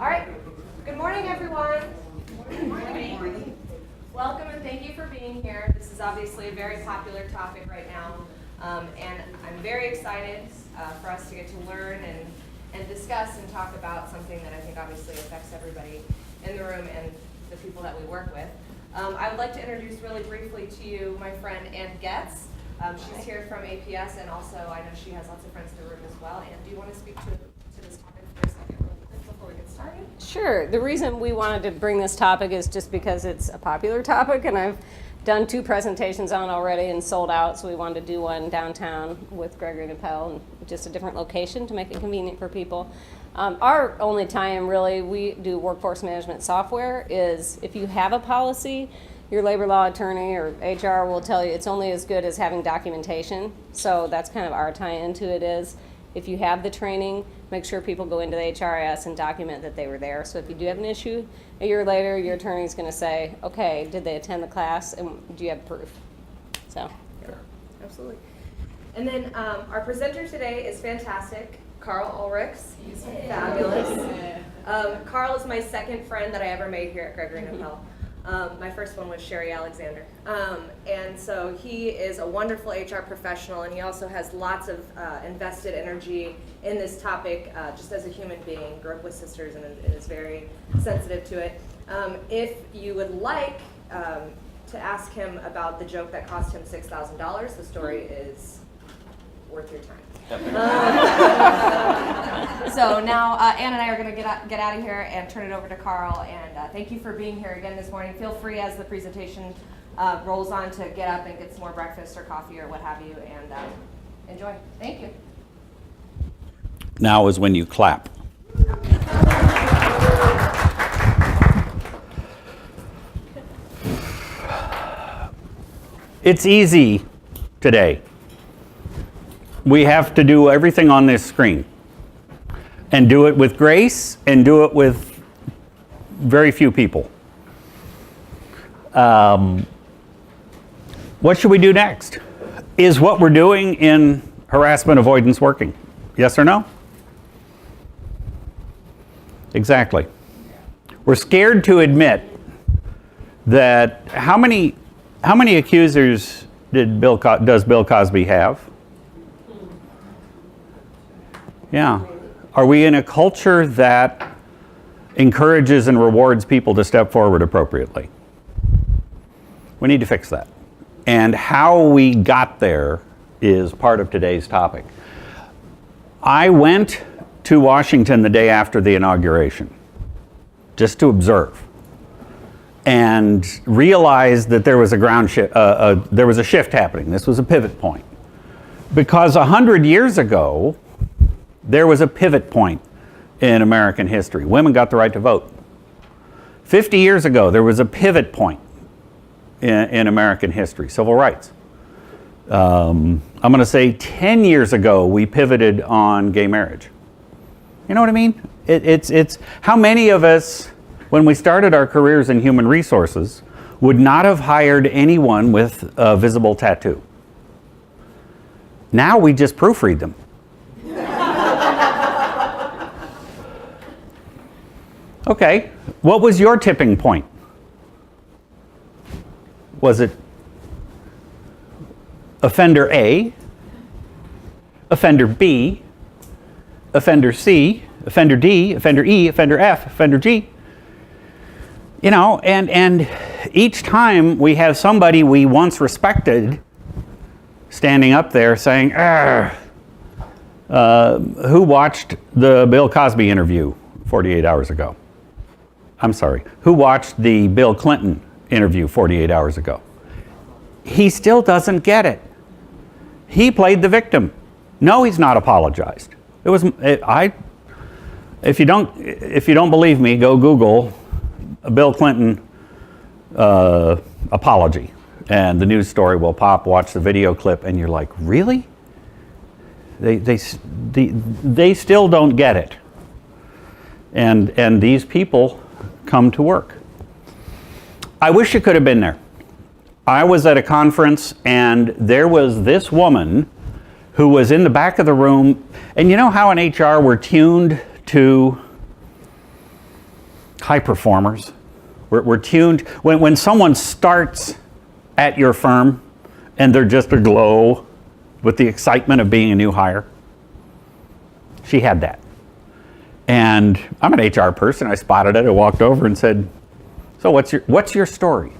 All right. Good morning, everyone. Good morning. Welcome and thank you for being here. This is obviously a very popular topic right now, and I'm very excited for us to get to learn and discuss and talk about something that I think obviously affects everybody in the room and the people that we work with. I would like to introduce really briefly to you my friend Ann Getz. She's here from APS, and also I know she has lots of friends in the room as well. And do you want to speak to this topic for a second real quick before we get started? Sure. The reason we wanted to bring this topic is just because it's a popular topic, and I've done 2 presentations on it already and sold out, so we wanted to do one downtown with Gregory and Appel, and just a different location to make it convenient for people. Our only time really we do workforce management software is if you have a policy, your labor law attorney or HR will tell you it's only as good as having documentation. So that's kind of our tie into it is if you have the training, make sure people go into the HRIS and document that they were there. So if you do have an issue, a year later, your attorney is going to say, okay, did they attend the class and do you have proof? So. Yeah, absolutely. And then our presenter today is fantastic, Karl Ahlrichs. He's fabulous. Karl is my second friend that I ever made here at Gregory and Appel. My first one was Sherry Alexander. And so he is a wonderful HR professional, and he also has lots of invested energy in this topic just as a human being. Grew up with sisters and is very sensitive to it. If you would like to ask him about the joke that cost him $6,000, the story is worth your time. So now Ann and I are going to get out of here and turn it over to Karl, and thank you for being here again this morning. Feel free as the presentation rolls on to get up and get some more breakfast or coffee or what have you, and enjoy. Thank you. Now is when you clap. It's easy today. We have to do everything on this screen and do it with grace and do it with very few people. What should we do next? Is what we're doing in harassment avoidance working? Yes or no? Exactly. We're scared to admit that how many accusers does Bill Cosby have? Yeah. Are we in a culture that encourages and rewards people to step forward appropriately? We need to fix that. And how we got there is part of today's topic. I went to Washington the day after the inauguration, just to observe, and realized that there was a shift happening. This was a pivot point. Because 100 years ago, there was a pivot point in American history. Women got the right to vote. 50 years ago, there was a pivot point in American history, civil rights. I'm going to say 10 years ago, we pivoted on gay marriage. You know what I mean? It's how many of us, when we started our careers in human resources, would not have hired anyone with a visible tattoo? Now we just proofread them. Okay, what was your tipping point? Was it offender A, offender B, offender C, offender D, offender E, offender F, offender G? You know, and each time we have somebody we once respected standing up there saying, who watched the Bill Cosby interview 48 hours ago? I'm sorry, who watched the Bill Clinton interview 48 hours ago? He still doesn't get it. He played the victim. No, he's not apologized. If you don't believe me, go Google a Bill Clinton apology, and the news story will pop. Watch the video clip, and you're like, really? They still don't get it. And these people come to work. I wish you could have been there. I was at a conference, and there was this woman who was in the back of the room, and you know how in HR we're tuned to high performers. We're tuned. When someone starts at your firm and they're just aglow with the excitement of being a new hire, she had that. And I'm an HR person. I spotted it. I walked over and said, "So what's your story?"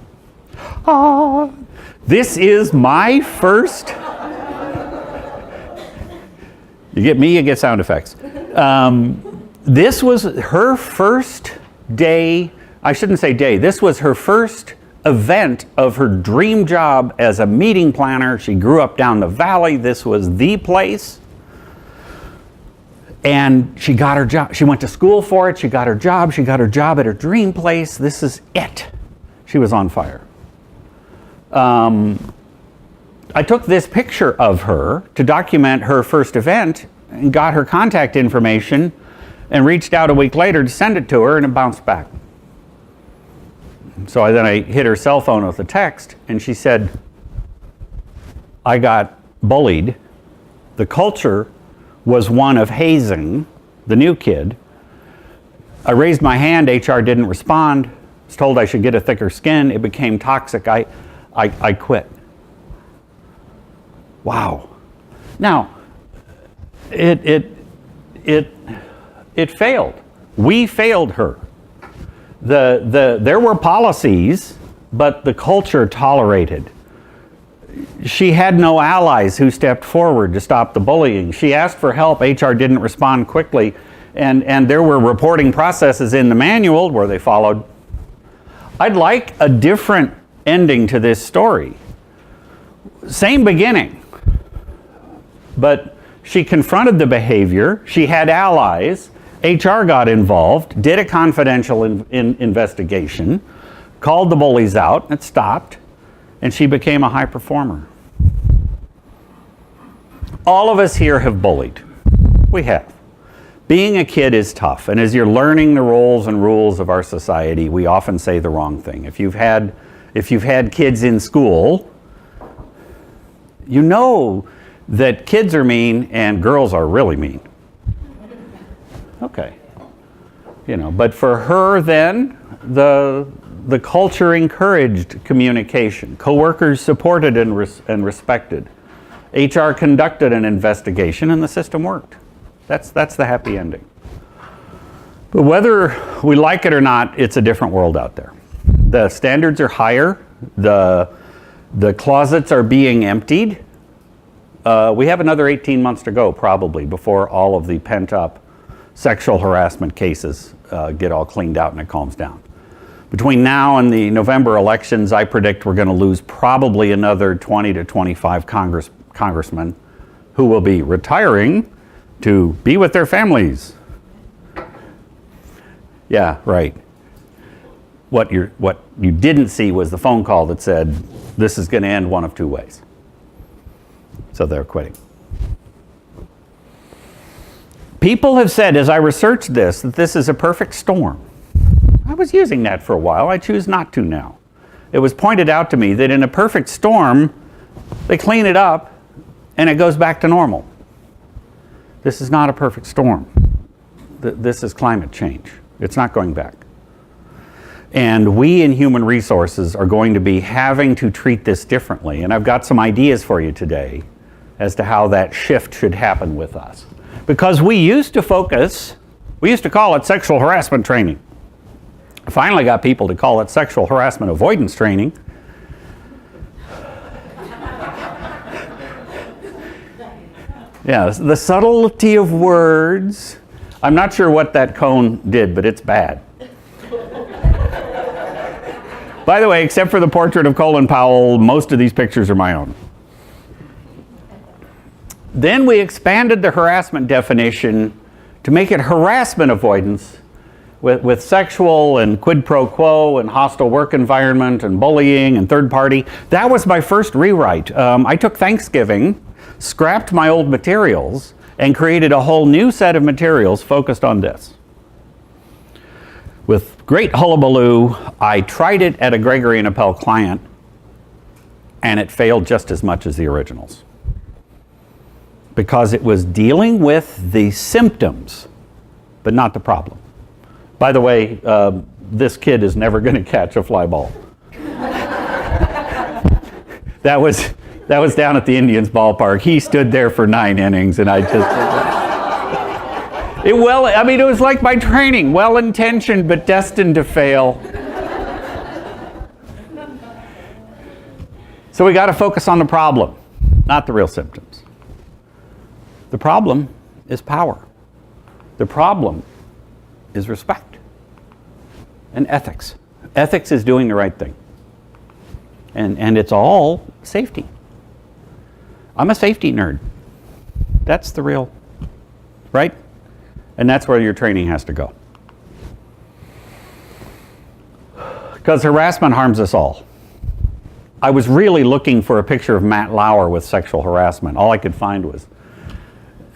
This is my first. You get me, you get sound effects. This was her first day. I shouldn't say day. This was her first event of her dream job as a meeting planner. She grew up down the valley. This was the place. And she got her job. She went to school for it. She got her job. She got her job at her dream place. This is it. She was on fire. I took this picture of her to document her first event and got her contact information and reached out a week later to send it to her, and it bounced back. So I hit her cell phone with a text, and she said, "I got bullied. The culture was one of hazing the new kid. I raised my hand, HR didn't respond. Was told I should get a thicker skin. It became toxic. I quit." Wow. Now, it failed. We failed her. There were policies, but the culture tolerated. She had no allies who stepped forward to stop the bullying. She asked for help. HR didn't respond quickly. And there were reporting processes in the manual where they followed. I'd like a different ending to this story. Same beginning. But she confronted the behavior. She had allies. HR got involved, did a confidential investigation, called the bullies out, it stopped, and she became a high performer. All of us here have bullied. We have. Being a kid is tough, and as you're learning the roles and rules of our society, we often say the wrong thing. If you've had kids in school, you know that kids are mean and girls are really mean. Okay. But for her then, the culture encouraged communication. Coworkers supported and respected. HR conducted an investigation and the system worked. That's the happy ending. But whether we like it or not, it's a different world out there. The standards are higher. The closets are being emptied. We have another 18 months to go probably before all of the pent-up sexual harassment cases get all cleaned out and it calms down. Between now and the November elections, I predict we're going to lose probably another 20 to 25 congressmen who will be retiring to be with their families. Yeah, right. What you didn't see was the phone call that said, this is going to end one of two ways. So they're quitting. People have said, as I researched this, that this is a perfect storm. I was using that for a while. I choose not to now. It was pointed out to me that in a perfect storm, they clean it up and it goes back to normal. This is not a perfect storm. This is climate change. It's not going back. And we in human resources are going to be having to treat this differently. And I've got some ideas for you today as to how that shift should happen with us. Because we used to call it sexual harassment training. I finally got people to call it sexual harassment avoidance training. Yeah, the subtlety of words. I'm not sure what that cone did, but it's bad. By the way, except for the portrait of Colin Powell, most of these pictures are my own. Then we expanded the harassment definition to make it harassment avoidance with sexual and quid pro quo and hostile work environment and bullying and third party. That was my first rewrite. I took Thanksgiving, scrapped my old materials, and created a whole new set of materials focused on this. With great hullabaloo, I tried it at a Gregory & Appel client, and it failed just as much as the originals. Because it was dealing with the symptoms, but not the problem. By the way, this kid is never going to catch a fly ball. That was down at the Indians ballpark. He stood there for 9 innings, and I just... it was like my training, well-intentioned but destined to fail. So we got to focus on the problem, not the real symptoms. The problem is power. The problem is respect and ethics. Ethics is doing the right thing. And it's all safety. I'm a safety nerd. That's the real, right? And that's where your training has to go. Because harassment harms us all. I was really looking for a picture of Matt Lauer with sexual harassment. All I could find was,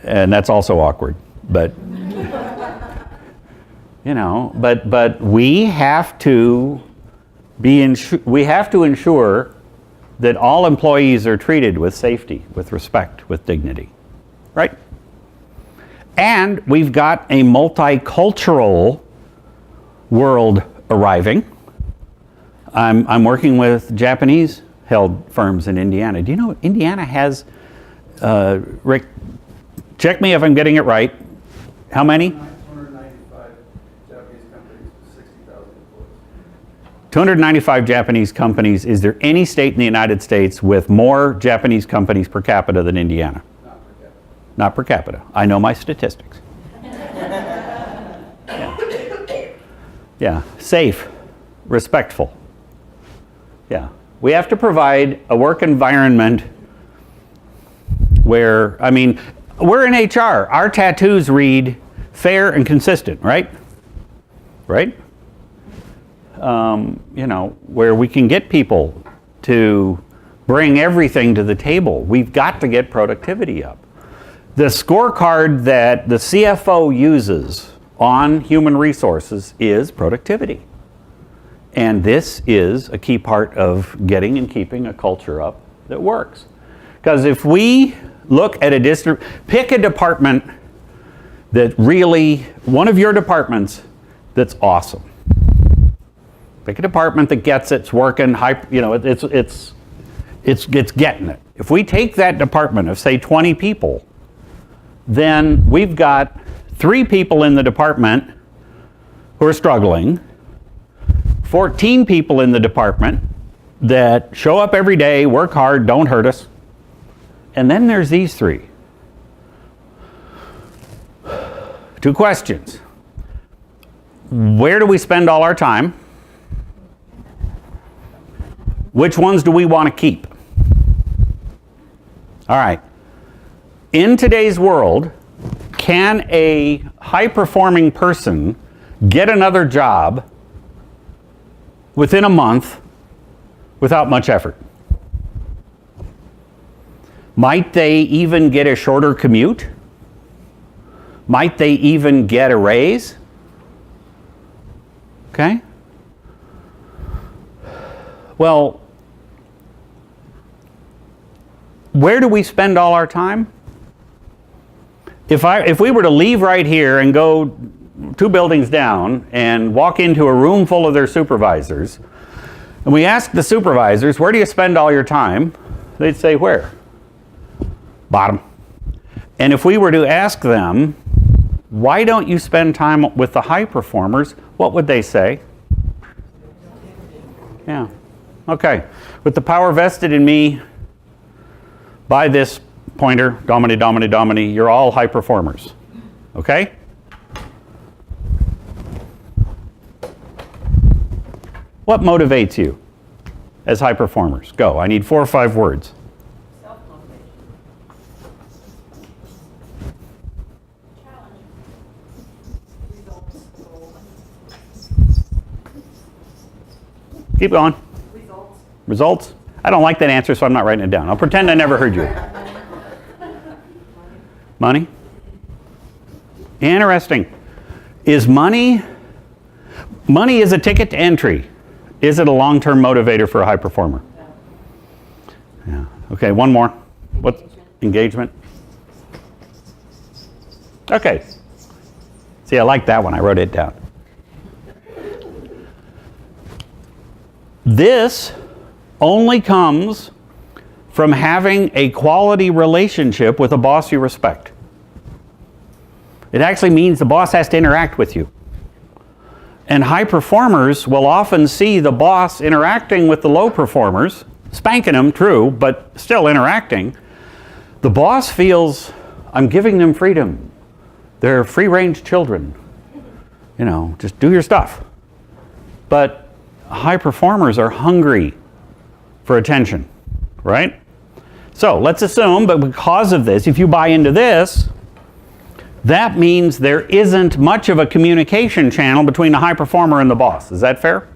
and that's also awkward, but but we have to ensure that all employees are treated with safety, with respect, with dignity, right? And we've got a multicultural world arriving. I'm working with Japanese-held firms in Indiana. Do you know Indiana has, Rick, check me if I'm getting it right. How many? 295 Japanese companies, 60,000 employees. 295 Japanese companies. Is there any state in the United States with more Japanese companies per capita than Indiana? Not per capita. Not per capita. I know my statistics. Yeah. Safe, respectful. Yeah. We have to provide a work environment where, we're in HR. Our tattoos read fair and consistent, right? Right? Where we can get people to bring everything to the table. We've got to get productivity up. The scorecard that the CFO uses on human resources is productivity. And this is a key part of getting and keeping a culture up that works. Because if we look at pick a department that really, one of your departments that's awesome. Pick a department that gets it, it's working, it's getting it. If we take that department of, say, 20 people, then we've got 3 people in the department who are struggling, 14 people in the department that show up every day, work hard, don't hurt us, and then there's these 3. 2 questions. Where do we spend all our time? Which ones do we want to keep? All right. In today's world, can a high-performing person get another job within a month without much effort? Might they even get a shorter commute? Might they even get a raise? Okay? Well, where do we spend all our time? If we were to leave right here and go 2 buildings down and walk into a room full of their supervisors, and we ask the supervisors, where do you spend all your time? They'd say, where? Bottom. And if we were to ask them, why don't you spend time with the high performers? What would they say? Yeah. Okay. With the power vested in me by this pointer, Domini, Domini, Domini, you're all high performers. Okay? What motivates you as high performers? Go. I need 4 or 5 words. Self-motivation. Challenge. Results. Keep going. Results. Results? I don't like that answer, so I'm not writing it down. I'll pretend I never heard you. Money? Interesting. Is money is a ticket to entry. Is it a long-term motivator for a high performer? Yeah. Okay, one more. What? Engagement? Okay. See, I like that one. I wrote it down. This only comes from having a quality relationship with a boss you respect. It actually means the boss has to interact with you. And high performers will often see the boss interacting with the low performers, spanking them, true, but still interacting. The boss feels, I'm giving them freedom. They're free-range children. You know, just do your stuff. But high performers are hungry for attention, right? So let's assume, but because of this, if you buy into this, that means there isn't much of a communication channel between the high performer and the boss. Is that fair?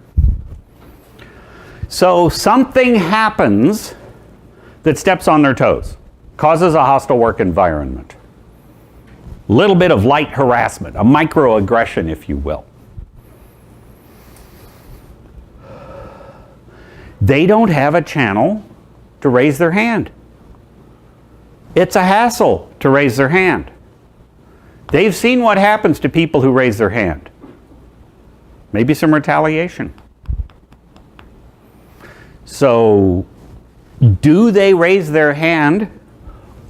So something happens that steps on their toes, causes a hostile work environment. A little bit of light harassment, a microaggression, if you will. They don't have a channel to raise their hand. It's a hassle to raise their hand. They've seen what happens to people who raise their hand. Maybe some retaliation. So, do they raise their hand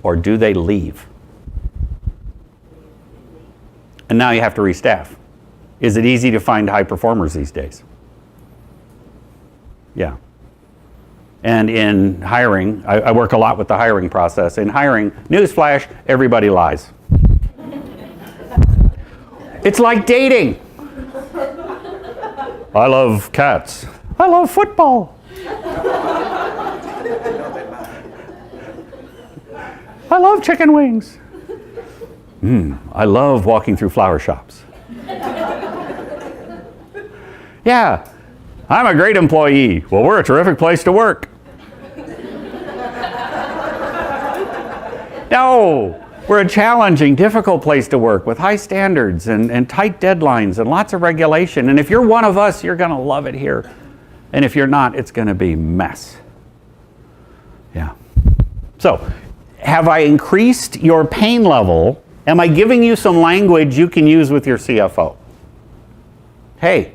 or do they leave? And now you have to restaff. Is it easy to find high performers these days? Yeah. And in hiring, I work a lot with the hiring process. In hiring, newsflash, everybody lies. It's like dating. I love cats. I love football. I love chicken wings. I love walking through flower shops. Yeah, I'm a great employee. Well, we're a terrific place to work. No, we're a challenging, difficult place to work with high standards and tight deadlines and lots of regulation. And if you're one of us, you're going to love it here. And if you're not, it's going to be mess. Yeah. So, have I increased your pain level? Am I giving you some language you can use with your CFO? Hey,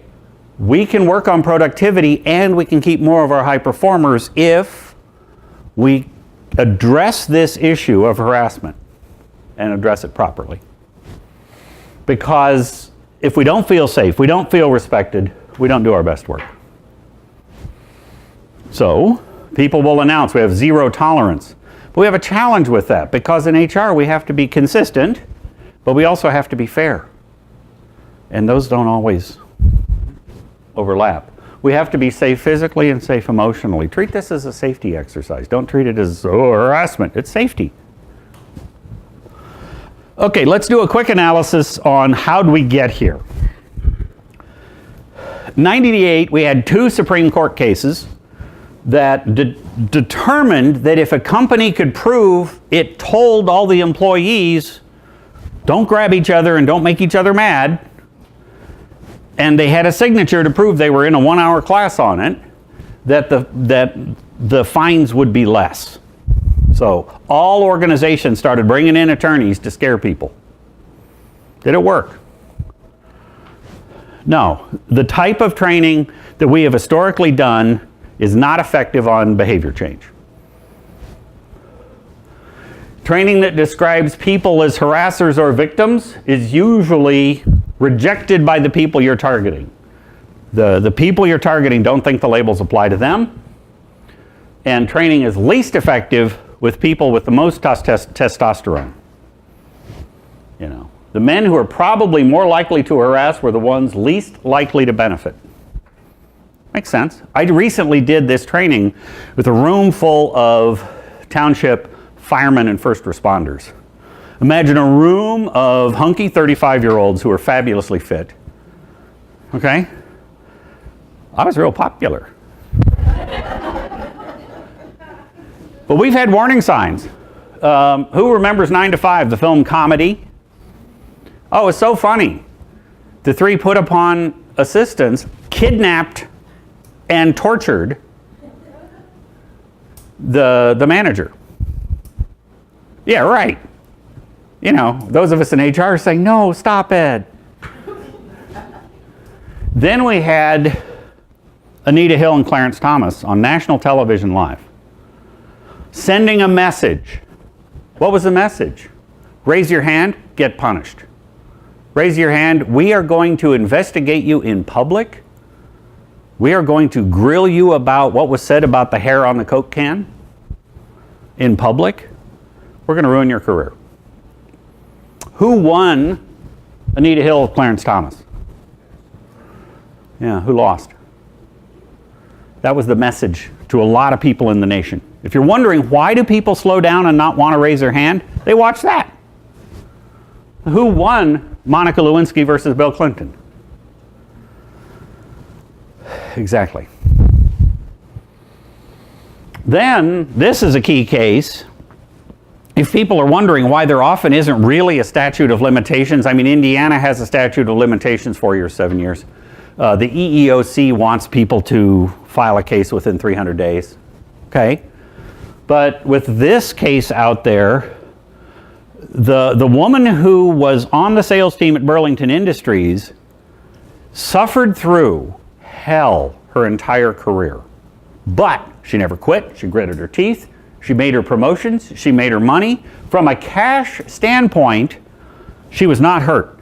we can work on productivity and we can keep more of our high performers if we address this issue of harassment and address it properly. Because if we don't feel safe, we don't feel respected, we don't do our best work. So, people will announce we have zero tolerance. But we have a challenge with that because in HR we have to be consistent, but we also have to be fair. And those don't always overlap. We have to be safe physically and safe emotionally. Treat this as a safety exercise. Don't treat it as harassment. It's safety. Okay, let's do a quick analysis on how do we get here. 1998, we had 2 Supreme Court cases that determined that if a company could prove it told all the employees, don't grab each other and don't make each other mad, and they had a signature to prove they were in a 1-hour class on it, that the fines would be less. So all organizations started bringing in attorneys to scare people. Did it work? No. The type of training that we have historically done is not effective on behavior change. Training that describes people as harassers or victims is usually rejected by the people you're targeting. The people you're targeting don't think the labels apply to them. And training is least effective with people with the most testosterone. You know, the men who are probably more likely to harass were the ones least likely to benefit. Makes sense. I recently did this training with a room full of township firemen and first responders. Imagine a room of hunky 35-year-olds who are fabulously fit. Okay? I was real popular. But we've had warning signs. Who remembers 9 to 5, the film comedy? Oh, it's so funny. The 3 put upon assistants kidnapped and tortured the manager. Yeah, right. You know, those of us in HR are saying, no, stop it. Then we had Anita Hill and Clarence Thomas on national television live, sending a message. What was the message? Raise your hand, get punished. Raise your hand, we are going to investigate you in public. We are going to grill you about what was said about the hair on the Coke can in public. We're going to ruin your career. Who won Anita Hill, Clarence Thomas? Yeah, who lost? That was the message to a lot of people in the nation. If you're wondering why do people slow down and not want to raise their hand, they watch that. Who won Monica Lewinsky versus Bill Clinton? Exactly. Then, this is a key case. If people are wondering why there often isn't really a statute of limitations, I mean, Indiana has a statute of limitations, 4 years, 7 years. The EEOC wants people to file a case within 300 days. Okay? But with this case out there, the woman who was on the sales team at Burlington Industries suffered through hell her entire career. But she never quit. She gritted her teeth. She made her promotions. She made her money. From a cash standpoint, she was not hurt.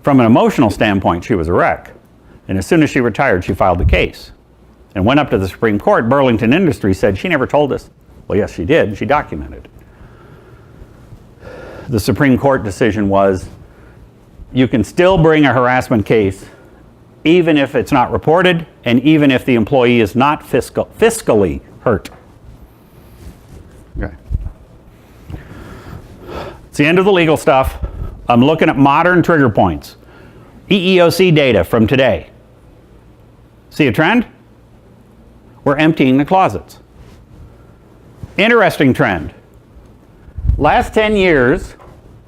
From an emotional standpoint, she was a wreck. And as soon as she retired, she filed the case and went up to the Supreme Court. Burlington Industries said, she never told us. Well, yes, she did. She documented it. The Supreme Court decision was, you can still bring a harassment case even if it's not reported and even if the employee is not fiscally hurt. Okay. It's the end of the legal stuff. I'm looking at modern trigger points. EEOC data from today. See a trend? We're emptying the closets. Interesting trend. Last 10 years,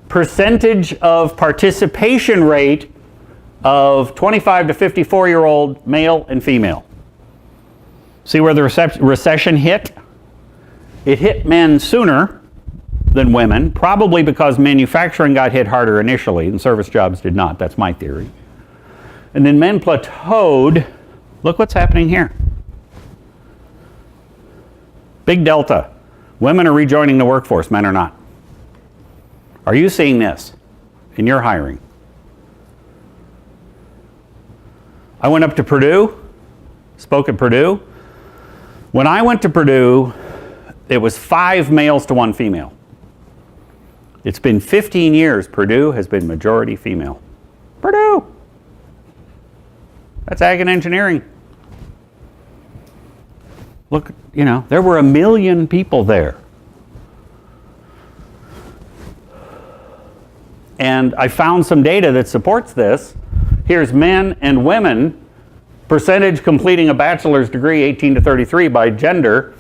percentage of participation rate of 25 to 54-year-old male and female. See where the recession hit? It hit men sooner than women, probably because manufacturing got hit harder initially and service jobs did not. That's my theory. And then men plateaued. Look what's happening here. Big delta. Women are rejoining the workforce, men are not. Are you seeing this in your hiring? I went up to Purdue, spoke at Purdue. When I went to Purdue, it was 5 males to 1 female. It's been 15 years, Purdue has been majority female. Purdue! That's ag and engineering. Look, you know, there were 1 million people there. And I found some data that supports this. Here's men and women, percentage completing a bachelor's degree, 18 to 33 by gender,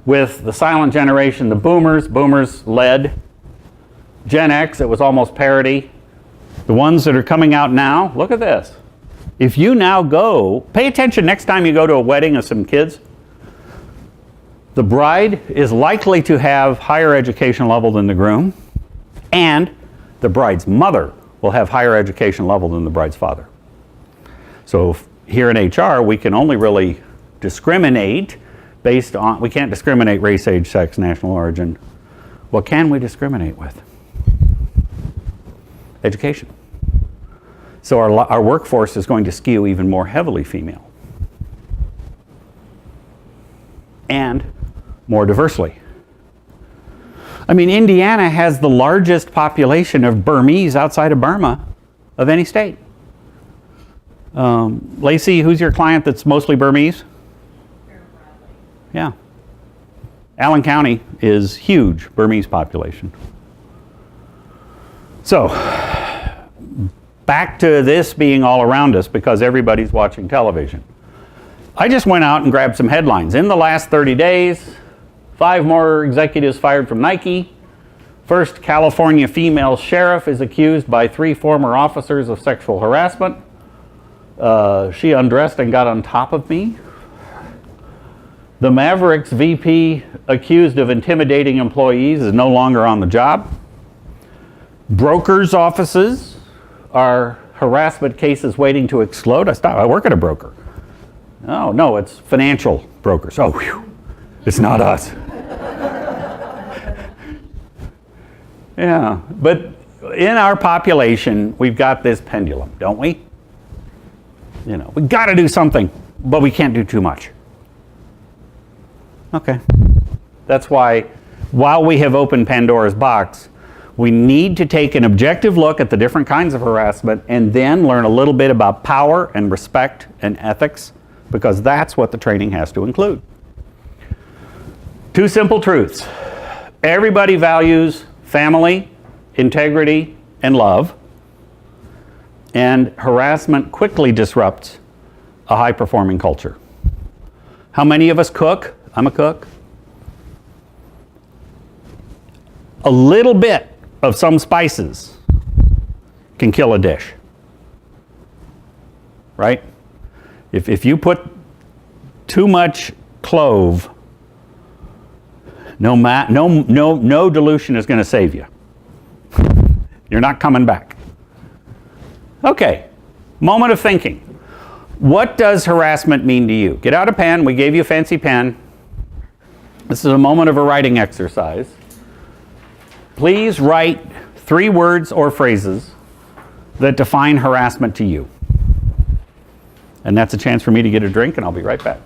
with the silent generation, the boomers led. Gen X, it was almost parity. The ones that are coming out now, look at this. If you now go, pay attention next time you go to a wedding of some kids, the bride is likely to have higher education level than the groom, and the bride's mother will have higher education level than the bride's father. So here in HR, we can only really discriminate based on, we can't discriminate race, age, sex, national origin. What can we discriminate with? Education. So our workforce is going to skew even more heavily female. And more diversely. I mean, Indiana has the largest population of Burmese outside of Burma of any state. Lacey, who's your client that's mostly Burmese? Yeah. Allen County is huge Burmese population. So, back to this being all around us because everybody's watching television. I just went out and grabbed some headlines. In the last 30 days, 5 more executives fired from Nike. First California female sheriff is accused by 3 former officers of sexual harassment. She undressed and got on top of me. The Mavericks VP accused of intimidating employees is no longer on the job. Brokers' offices are harassment cases waiting to explode. I work at a broker. Oh, no, it's financial brokers. Oh, whew, it's not us. Yeah, but in our population, we've got this pendulum, don't we? You know, we got to do something, but we can't do too much. Okay. That's why, while we have opened Pandora's box, we need to take an objective look at the different kinds of harassment and then learn a little bit about power and respect and ethics, because that's what the training has to include. Two simple truths. Everybody values family, integrity, and love, and harassment quickly disrupts a high-performing culture. How many of us cook? I'm a cook. A little bit of some spices can kill a dish, right? If you put too much clove, no dilution is going to save you. You're not coming back. Okay, moment of thinking. What does harassment mean to you? Get out a pen. We gave you a fancy pen. This is a moment of a writing exercise. Please write 3 words or phrases that define harassment to you. And that's a chance for me to get a drink, and I'll be right back.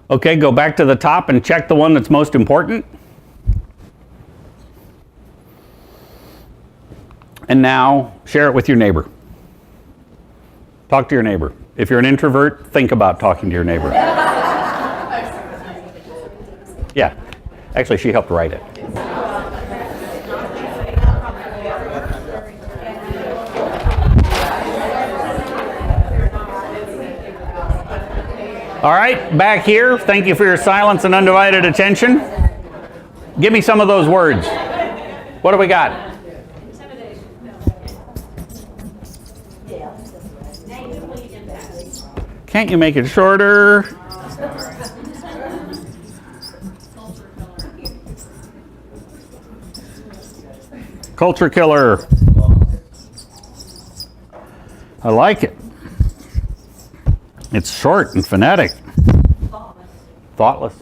Okay, go back to the top and check the one that's most important. And now share it with your neighbor. Talk to your neighbor. If you're an introvert, think about talking to your neighbor. Yeah, actually she helped write it. All right, back here, thank you for your silence and undivided attention. Give me some of those words. What do we got? Can't you make it shorter? Culture killer. I like it. It's short and phonetic. Thoughtless.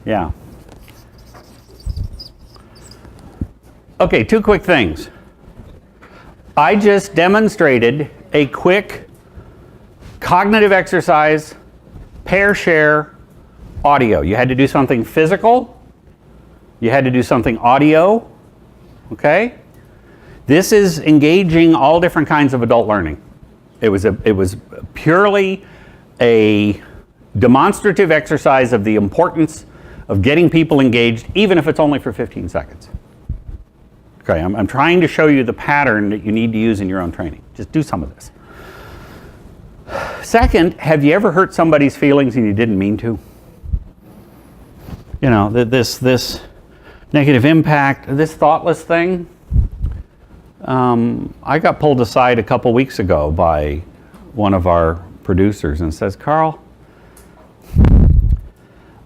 Yeah. Okay, 2 quick things. I just demonstrated a quick cognitive exercise, pair share, audio. You had to do something physical. You had to do something audio. Okay? This is engaging all different kinds of adult learning. It was purely a demonstrative exercise of the importance of getting people engaged, even if it's only for 15 seconds. Okay, I'm trying to show you the pattern that you need to use in your own training. Just do some of this. Second, have you ever hurt somebody's feelings and you didn't mean to? You know, this negative impact, this thoughtless thing. I got pulled aside a couple weeks ago by one of our producers and says, Karl,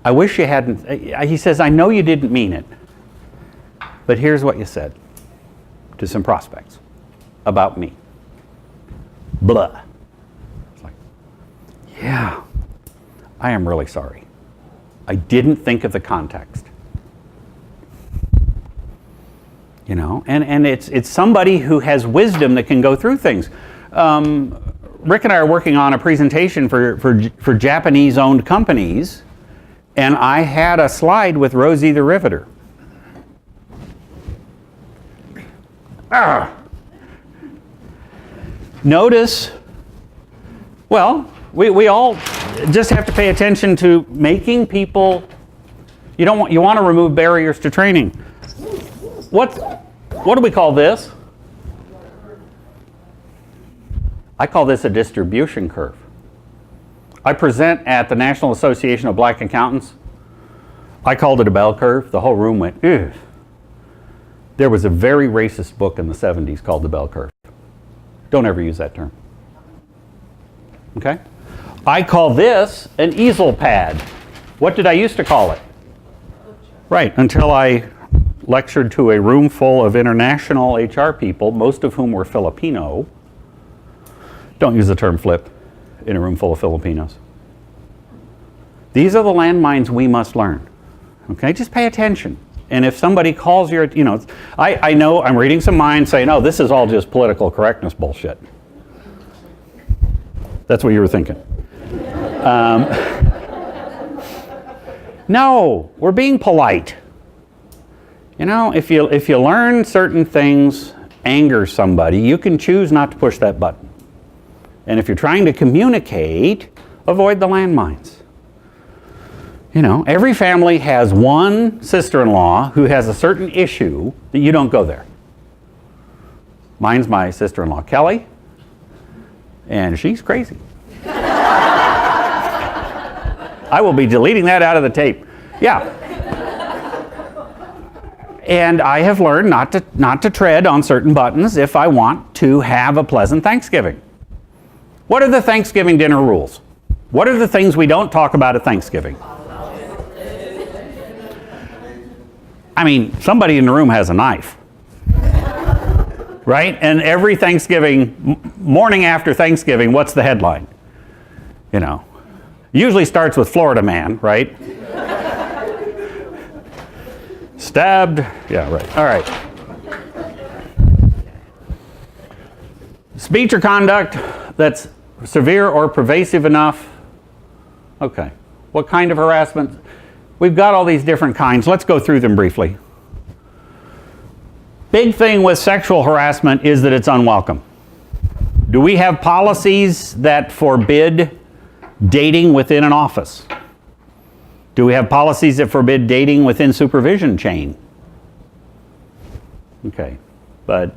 I wish you hadn't, he says, I know you didn't mean it, but here's what you said to some prospects about me. Blah. It's like, yeah, I am really sorry. I didn't think of the context. You know, and it's somebody who has wisdom that can go through things. Rick and I are working on a presentation for Japanese-owned companies, and I had a slide with Rosie the Riveter. Notice, well, we all just have to pay attention to making people. You want to remove barriers to training. What do we call this? I call this a distribution curve. I present at the National Association of Black Accountants. I called it a bell curve. The whole room went, ugh. There was a very racist book in the 70s called The Bell Curve. Don't ever use that term. Okay? I call this an easel pad. What did I used to call it? Right, until I lectured to a room full of international HR people, most of whom were Filipino. Don't use the term flip in a room full of Filipinos. These are the landmines we must learn. Okay, just pay attention. And if somebody calls your, I know I'm reading some minds saying, oh, this is all just political correctness bullshit. That's what you were thinking. No, we're being polite. If you learn certain things anger somebody, you can choose not to push that button. And if you're trying to communicate, avoid the landmines. Every family has one sister-in-law who has a certain issue that you don't go there. Mine's my sister-in-law, Kelly, and she's crazy. I will be deleting that out of the tape. Yeah. And I have learned not to tread on certain buttons if I want to have a pleasant Thanksgiving. What are the Thanksgiving dinner rules? What are the things we don't talk about at Thanksgiving? I mean, somebody in the room has a knife. Right? And every Thanksgiving, morning after Thanksgiving, what's the headline? Usually starts with Florida man, right? Stabbed. Yeah, right. All right. Speech or conduct that's severe or pervasive enough. Okay. What kind of harassment? We've got all these different kinds. Let's go through them briefly. Big thing with sexual harassment is that it's unwelcome. Do we have policies that forbid dating within an office? Do we have policies that forbid dating within supervision chain? Okay, but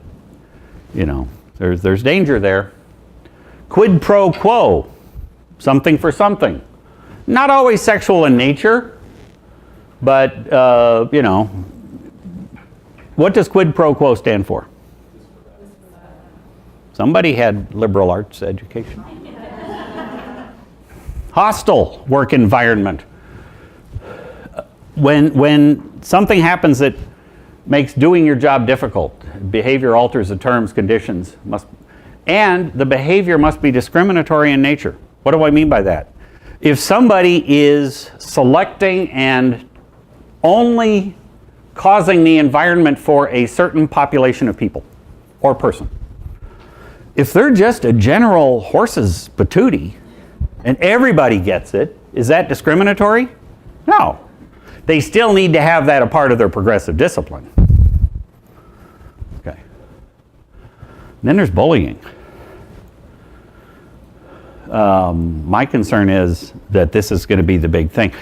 there's danger there. Quid pro quo, something for something. Not always sexual in nature, but what does quid pro quo stand for? Somebody had liberal arts education. Hostile work environment. When something happens that makes doing your job difficult, behavior alters the terms, conditions, and the behavior must be discriminatory in nature. What do I mean by that? If somebody is selecting and only causing the environment for a certain population of people or person, if they're just a general horse's patootie and everybody gets it, is that discriminatory? No. They still need to have that a part of their progressive discipline. Okay. And then there's bullying. My concern is that this is going to be the big thing.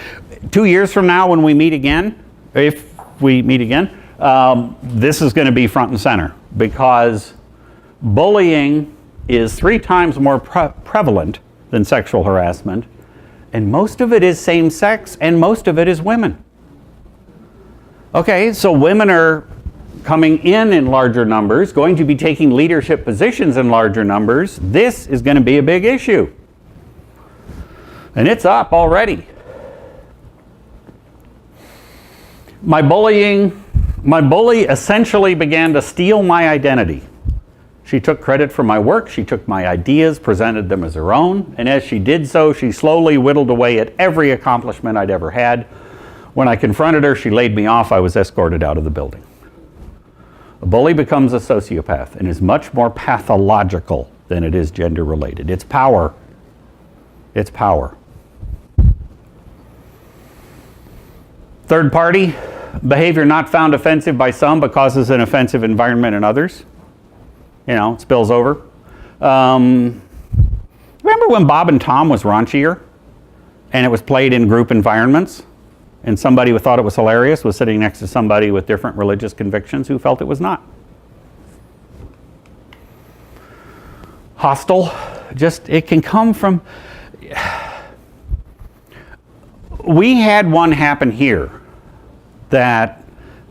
2 years from now when we meet again, if we meet again, this is going to be front and center because bullying is 3 times more prevalent than sexual harassment, and most of it is same-sex, and most of it is women. Okay, so women are coming in larger numbers, going to be taking leadership positions in larger numbers. This is going to be a big issue. And it's up already. My bully essentially began to steal my identity. She took credit for my work, she took my ideas, presented them as her own, and as she did so, she slowly whittled away at every accomplishment I'd ever had. When I confronted her, she laid me off. I was escorted out of the building. A bully becomes a sociopath and is much more pathological than it is gender related. It's power. It's power. Third party, behavior not found offensive by some but causes an offensive environment in others. It spills over. Remember when Bob and Tom was raunchier and it was played in group environments? And somebody who thought it was hilarious was sitting next to somebody with different religious convictions who felt it was not. Hostile, it can come from, we had one happen here that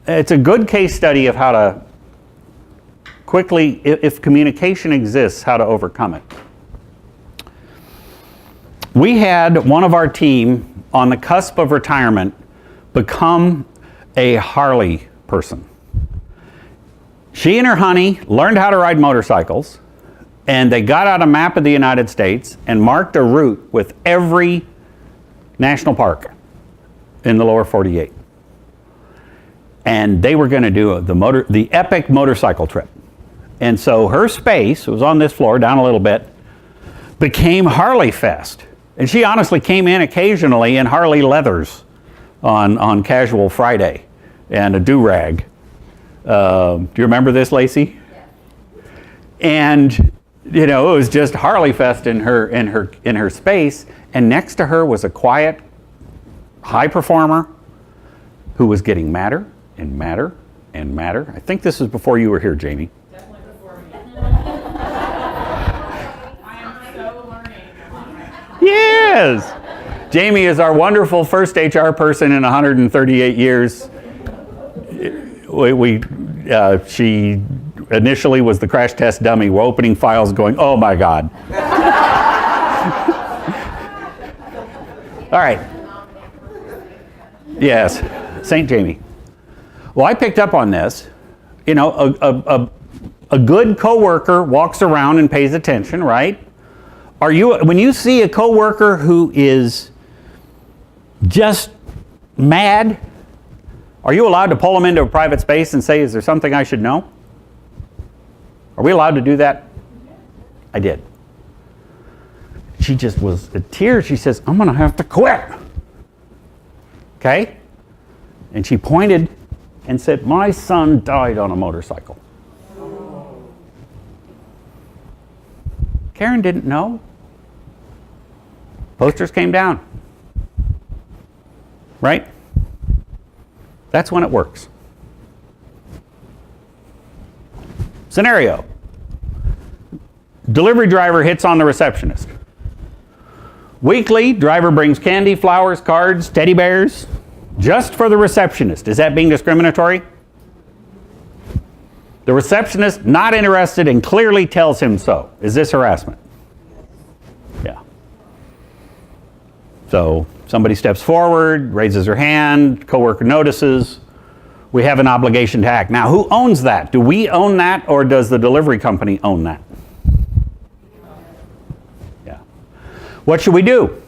it's a good case study of how to quickly, if communication exists, how to overcome it. We had one of our team on the cusp of retirement become a Harley person. She and her honey learned how to ride motorcycles, and they got out a map of the United States and marked a route with every national park in the lower 48. And they were going to do the epic motorcycle trip. And so her space, it was on this floor, down a little bit, became Harley Fest. And she honestly came in occasionally in Harley leathers on Casual Friday and a do-rag. Do you remember this, Lacey? Yeah. And you know, it was just Harley Fest in her space, and next to her was a quiet, high performer who was getting madder and madder and madder. I think this was before you were here, Jamie. Definitely before me. I am so learning. Yes! Jamie is our wonderful first HR person in 138 years. She initially was the crash test dummy. We're opening files going, oh my God. All right. Yes, St. Jamie. Well, I picked up on this. You know, a good coworker walks around and pays attention, right? When you see a coworker who is just mad, are you allowed to pull them into a private space and say, is there something I should know? Are we allowed to do that? I did. She just was in tears. She says, I'm going to have to quit. Okay? And she pointed and said, my son died on a motorcycle. Karen didn't know. Posters came down. Right? That's when it works. Scenario. Delivery driver hits on the receptionist. Weekly, driver brings candy, flowers, cards, teddy bears, just for the receptionist. Is that being discriminatory? The receptionist not interested and clearly tells him so. Is this harassment? Yeah. So somebody steps forward, raises her hand, coworker notices. We have an obligation to act. Now, who owns that? Do we own that, or does the delivery company own that? Yeah. What should we do?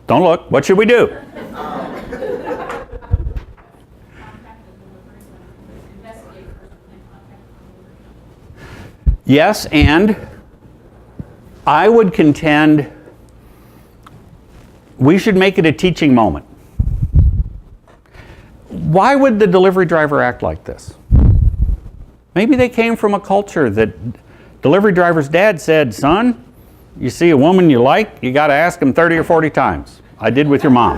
Don't look. What should we do? Yes, and I would contend we should make it a teaching moment. Why would the delivery driver act like this? Maybe they came from a culture that delivery driver's dad said, son, you see a woman you like, you got to ask them 30 or 40 times. I did with your mom.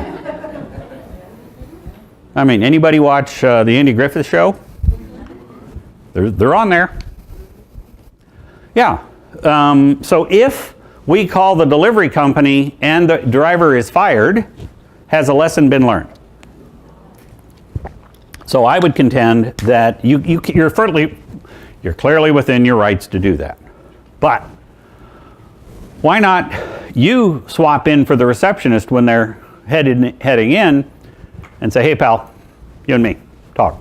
I mean, anybody watch the Andy Griffith Show? They're on there. Yeah. So if we call the delivery company and the driver is fired, has a lesson been learned? So I would contend that you're clearly within your rights to do that. But why not you swap in for the receptionist when they're heading in and say, hey pal, you and me, talk.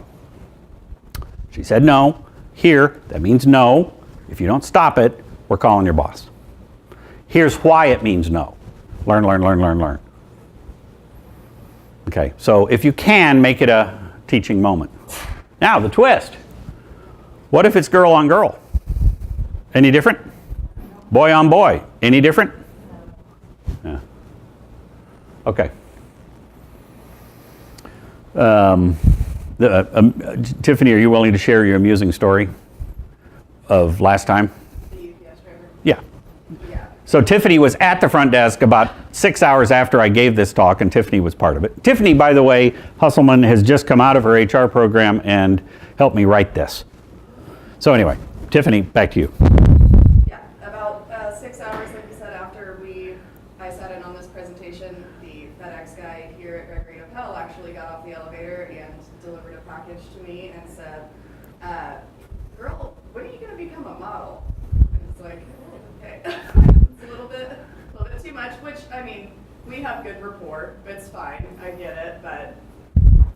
She said no. Here, that means no. If you don't stop it, we're calling your boss. Here's why it means no. Learn, learn, learn, learn, learn. Okay, so if you can, make it a teaching moment. Now, the twist. What if it's girl on girl? Any different? Boy on boy? Any different? Yeah. Okay. Tiffany, are you willing to share your amusing story of last time? Yeah. So Tiffany was at the front desk about 6 hours after I gave this talk, and Tiffany was part of it. Tiffany, by the way, Hustleman has just come out of her HR program and helped me write this. So anyway, Tiffany, back to you. Yeah, about 6 hours, like you said, after we librarian delivered a package to me and said, girl, when are you going to become a model? And it's like, oh, okay. It's a little bit too much, which, I mean, we have good rapport. It's fine. I get it, but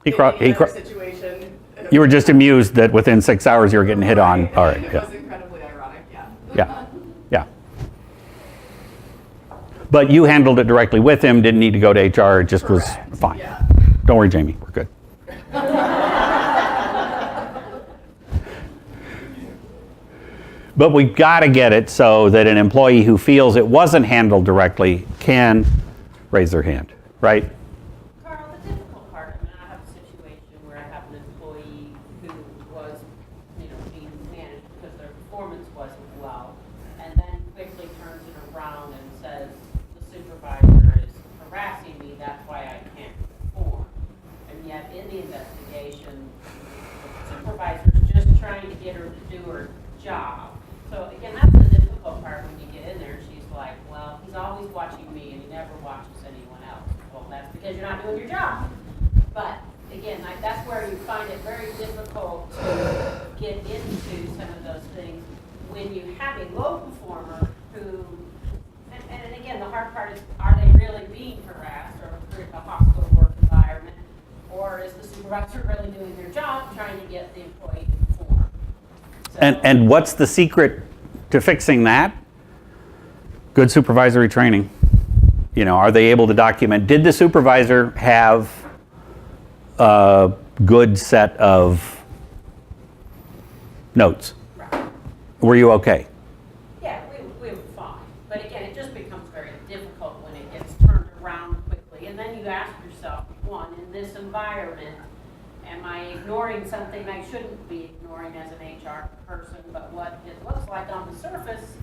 in another situation. You were just amused that within 6 hours you were getting hit on. Right. All right. It Yeah. was incredibly ironic, yeah. Yeah. Yeah. But you handled it directly with him, didn't need to go to HR, it just was Correct. fine. Yeah. Don't worry, Jamie, we're good. But we've got to get it so that an employee who feels it wasn't handled directly can raise their hand, right? Carl, the difficult part, I mean, I have a situation where I have an employee who was, being managed because their performance wasn't well, and then quickly turns it around and says, the supervisor is harassing me, that's why I can't perform. And yet, in the investigation, the supervisor's just trying to get her to do her job. So again, that's the difficult part when you get in there. She's like, well, he's always watching me and he never watches anyone else. Well, that's because you're not doing your job. But again, that's where you find it very difficult to get into some of those things when you have a low performer who, and again, the hard part is, are they really being harassed or a hostile work environment? Or is the supervisor really doing their job, trying to get the employee to perform? So, And what's the secret to fixing that? Good supervisory training. Are they able to document? Did the supervisor have a good set of notes? right. Were you okay? Yeah, we were fine. But again, it just becomes very difficult when it gets turned around quickly. And then you ask yourself, one, in this environment, am I ignoring something I shouldn't be ignoring as an HR person? But what it looks like on the surface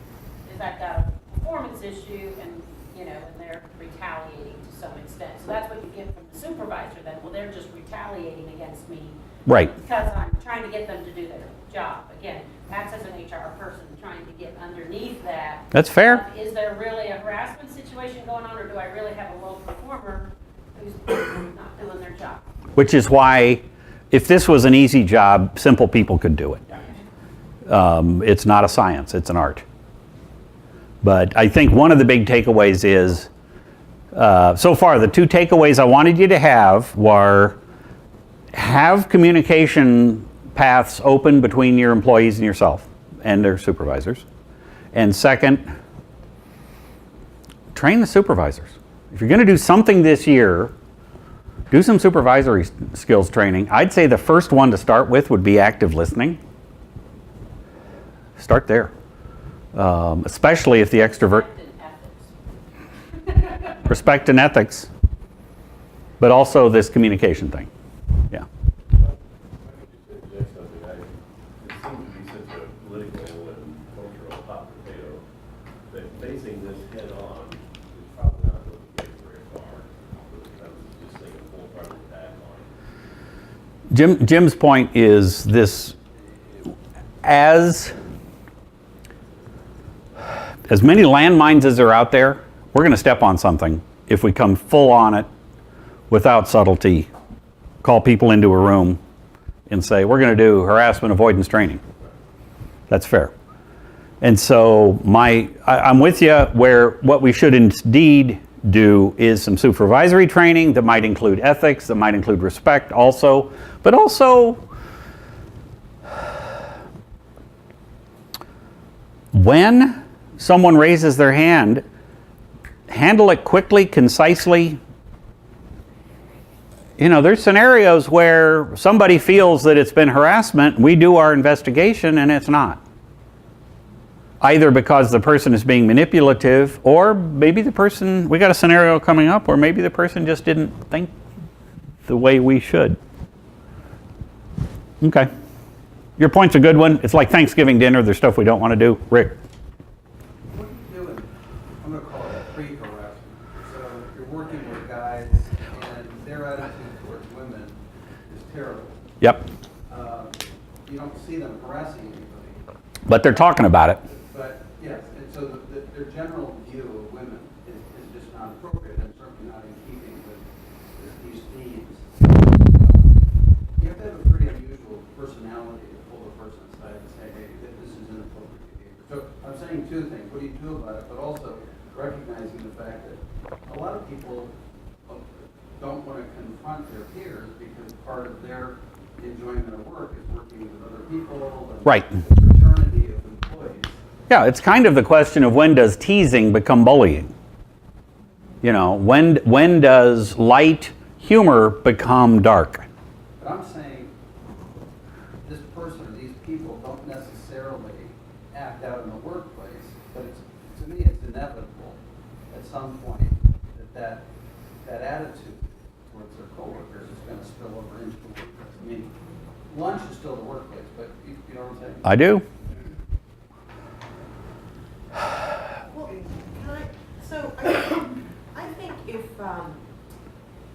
is I've got a performance issue and, and they're retaliating to some extent. So that's what you get from the supervisor then. Well, they're just retaliating against me. Right. Because I'm trying to get them to do their job. Again, that's as an HR person trying to get underneath that. That's fair. Is there really a harassment situation going on, or do I really have a low performer who's not doing their job? Which is why, if this was an easy job, simple people could do it. It's not a science, it's an art. But I think one of the big takeaways is, so far, the two takeaways I wanted you to have were, have communication paths open between your employees and yourself and their supervisors. And second, train the supervisors. If you're going to do something this year, do some supervisory skills training. I'd say the first one to start with would be active listening. Start there. Especially if the extrovert... Respect and ethics. But also this communication thing. Yeah. It seems to be such a political and cultural hot potato that facing this head on is probably not going to get very far. Just taking a full frontal attack on it. Jim's point is this: as many landmines as are out there, we're going to step on something if we come full on it without subtlety, call people into a room and say, we're going to do harassment avoidance training. That's fair. And so I'm with you where what we should indeed do is some supervisory training that might include ethics, that might include respect also, but also when someone raises their hand, handle it quickly, concisely. There's scenarios where somebody feels that it's been harassment, we do our investigation, and it's not. Either because the person is being manipulative, or maybe we got a scenario coming up where maybe the person just didn't think the way we should. Okay. Your point's a good one. It's like Thanksgiving dinner, there's stuff we don't want to do. Rick? What are you doing? I'm going to call it pre-harassment. So you're working with guys, and their attitude towards women is terrible. Yep. You don't see them harassing anybody. But they're talking about it. But, yes, and so their general view of women is just not appropriate and certainly not in keeping with these themes. the enjoyment of work is working with other people. And Right. the fraternity of employees. Yeah, it's kind of the question of when does teasing become bullying? You know, when does light humor become dark? But I'm saying this person or these people don't necessarily act out in the workplace, but to me it's inevitable at some point that attitude towards their coworkers is going to spill over into the workplace. I mean, lunch is still the workplace, but you know what I'm saying? I do. Well,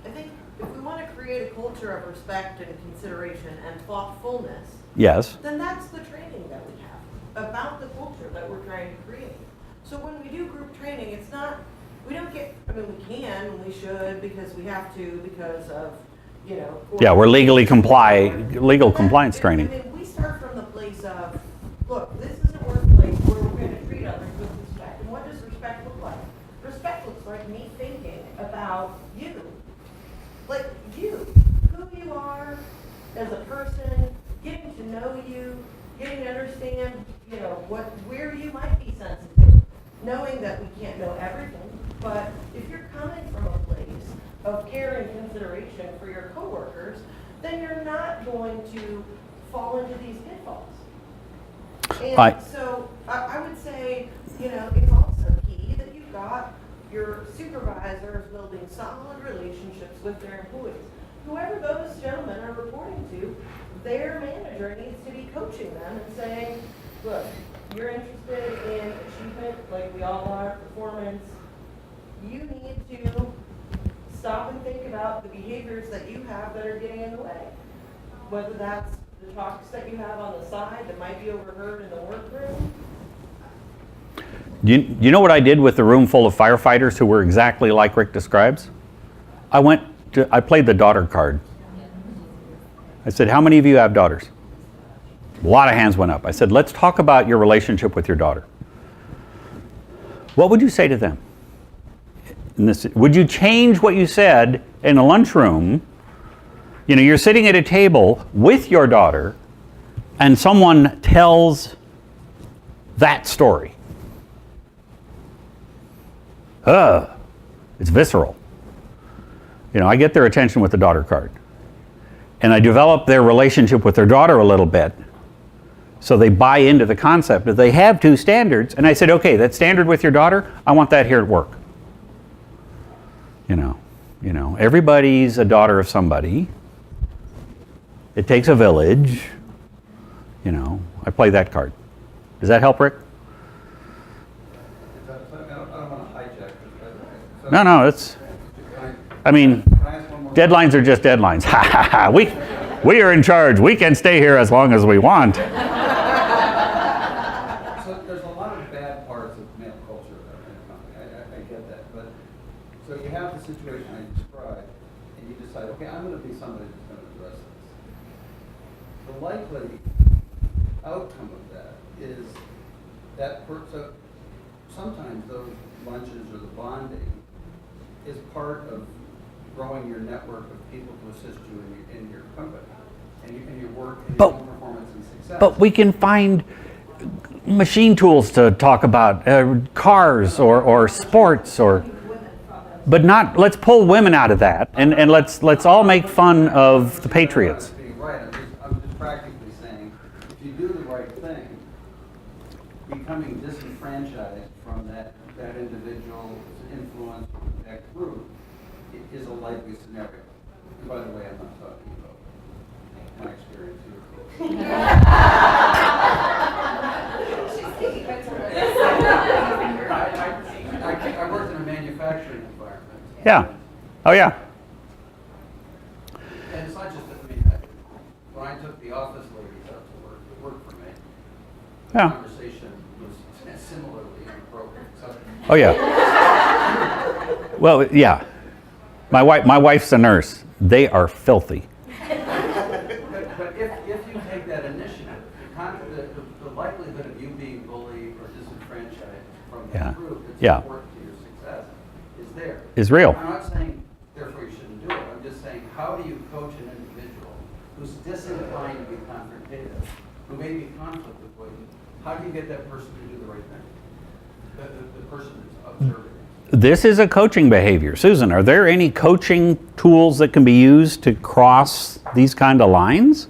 I think if we want to create a culture of respect and consideration and thoughtfulness, Yes. then that's the training that we have about the culture that we're trying to create. So when we do group training, it's not, we don't get, I mean, we can, and we should, because we have to, because of, you know. Yeah, we're legal But compliance I training. mean, we start from the place of, look, this is a workplace where we're going to treat others with respect. And what does respect look like? Respect looks like me thinking about you. Like you, who you are as a person, getting to know you, getting to understand, you know, where you might be sensitive, knowing that we can't know everything, but if you're coming from a place of care and consideration for your coworkers, then you're not going to fall into these pitfalls. And so I would say, you know, it's also key that you've got your supervisors building solid relationships with their employees. Whoever those gentlemen are reporting to, their manager needs to be coaching them and saying, look, you're interested in achievement like we all are, performance. You need to stop and think about the behaviors that you have that are getting in the way. Whether that's the talks that you have on the side that might be overheard in the workroom. You know what I did with the room full of firefighters who were exactly like Rick describes? I played the daughter card. I said, how many of you have daughters? A lot of hands went up. I said, let's talk about your relationship with your daughter. What would you say to them? Would you change what you said in a lunchroom? You know, you're sitting at a table with your daughter and someone tells that story. It's visceral. You know, I get their attention with the daughter card. And I develop their relationship with their daughter a little bit. So they buy into the concept that they have two standards. And I said, okay, that standard with your daughter, I want that here at work. You know, everybody's a daughter of somebody. It takes a village. You know, I play that card. Does that help, Rick? I don't want to hijack this. No, it's, I mean, deadlines are just deadlines. Ha ha ha. We are in charge. We can stay here as long as we want. So there's a lot of bad parts of male culture in a company. I get that. But so you have the situation I described, and you decide, okay, I'm going to be somebody who's going to address this. The likely outcome of that is that so sometimes those lunches or the bonding is part of growing your network of people to assist you in your company and your work and your own performance and success. But we can find machine tools to talk about, cars or sports but not, let's pull women out of that and let's all make fun of the patriots. Right, I'm just practically saying, if you do the right thing, becoming disenfranchised from that individual's influence or that group is a likely scenario. And by the way, I'm not talking about my experience here. I worked in a manufacturing environment. Yeah. Oh, yeah. And it's not just that, when I took the office ladies out to work for me, the Yeah. conversation was similarly inappropriate. So, Oh, yeah. Well, yeah. My wife's a nurse. They are filthy. but if you take that initiative, the likelihood of you being bullied or disenfranchised from Yeah. that group that's Yeah. important to your success is there. Is real. I'm not saying, therefore, you shouldn't do it. I'm just saying, how do you coach an individual who's disinclined to be confrontative, who may be conflict avoidant, how do you get that person to do the right thing? The person that's observing. This is a coaching behavior. Susan, are there any coaching tools that can be used to cross these kind of lines?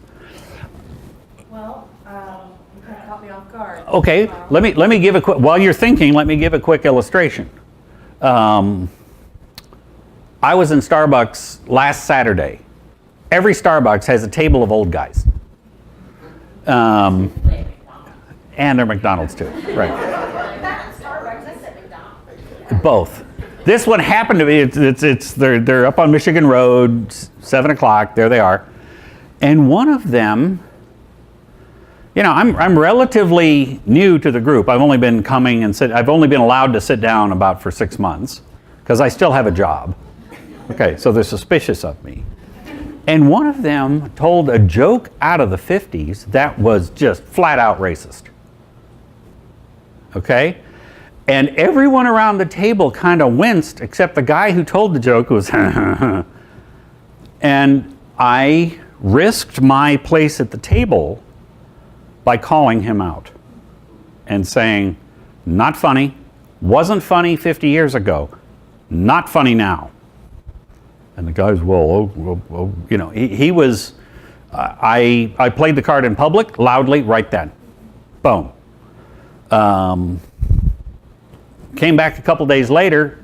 Well, you kind of caught me off guard. Okay, let me give a quick, while you're thinking, let me give a quick illustration. I was in Starbucks last Saturday. Every Starbucks has a table of old guys. And they're McDonald's too, right. Both. This one happened to be, they're up on Michigan Road, 7 o'clock, there they are. And one of them, you know, I'm relatively new to the group. I've only been I've only been allowed to sit down about for 6 months, because I still have a job. Okay, so they're suspicious of me. And one of them told a joke out of the 50s that was just flat out racist. Okay? And everyone around the table kind of winced, except the guy who told the joke was, and I risked my place at the table by calling him out and saying, not funny, wasn't funny 50 years ago, not funny now. And the guy's, well, you know, he was, I played the card in public, loudly, right then. Boom. Came back a couple days later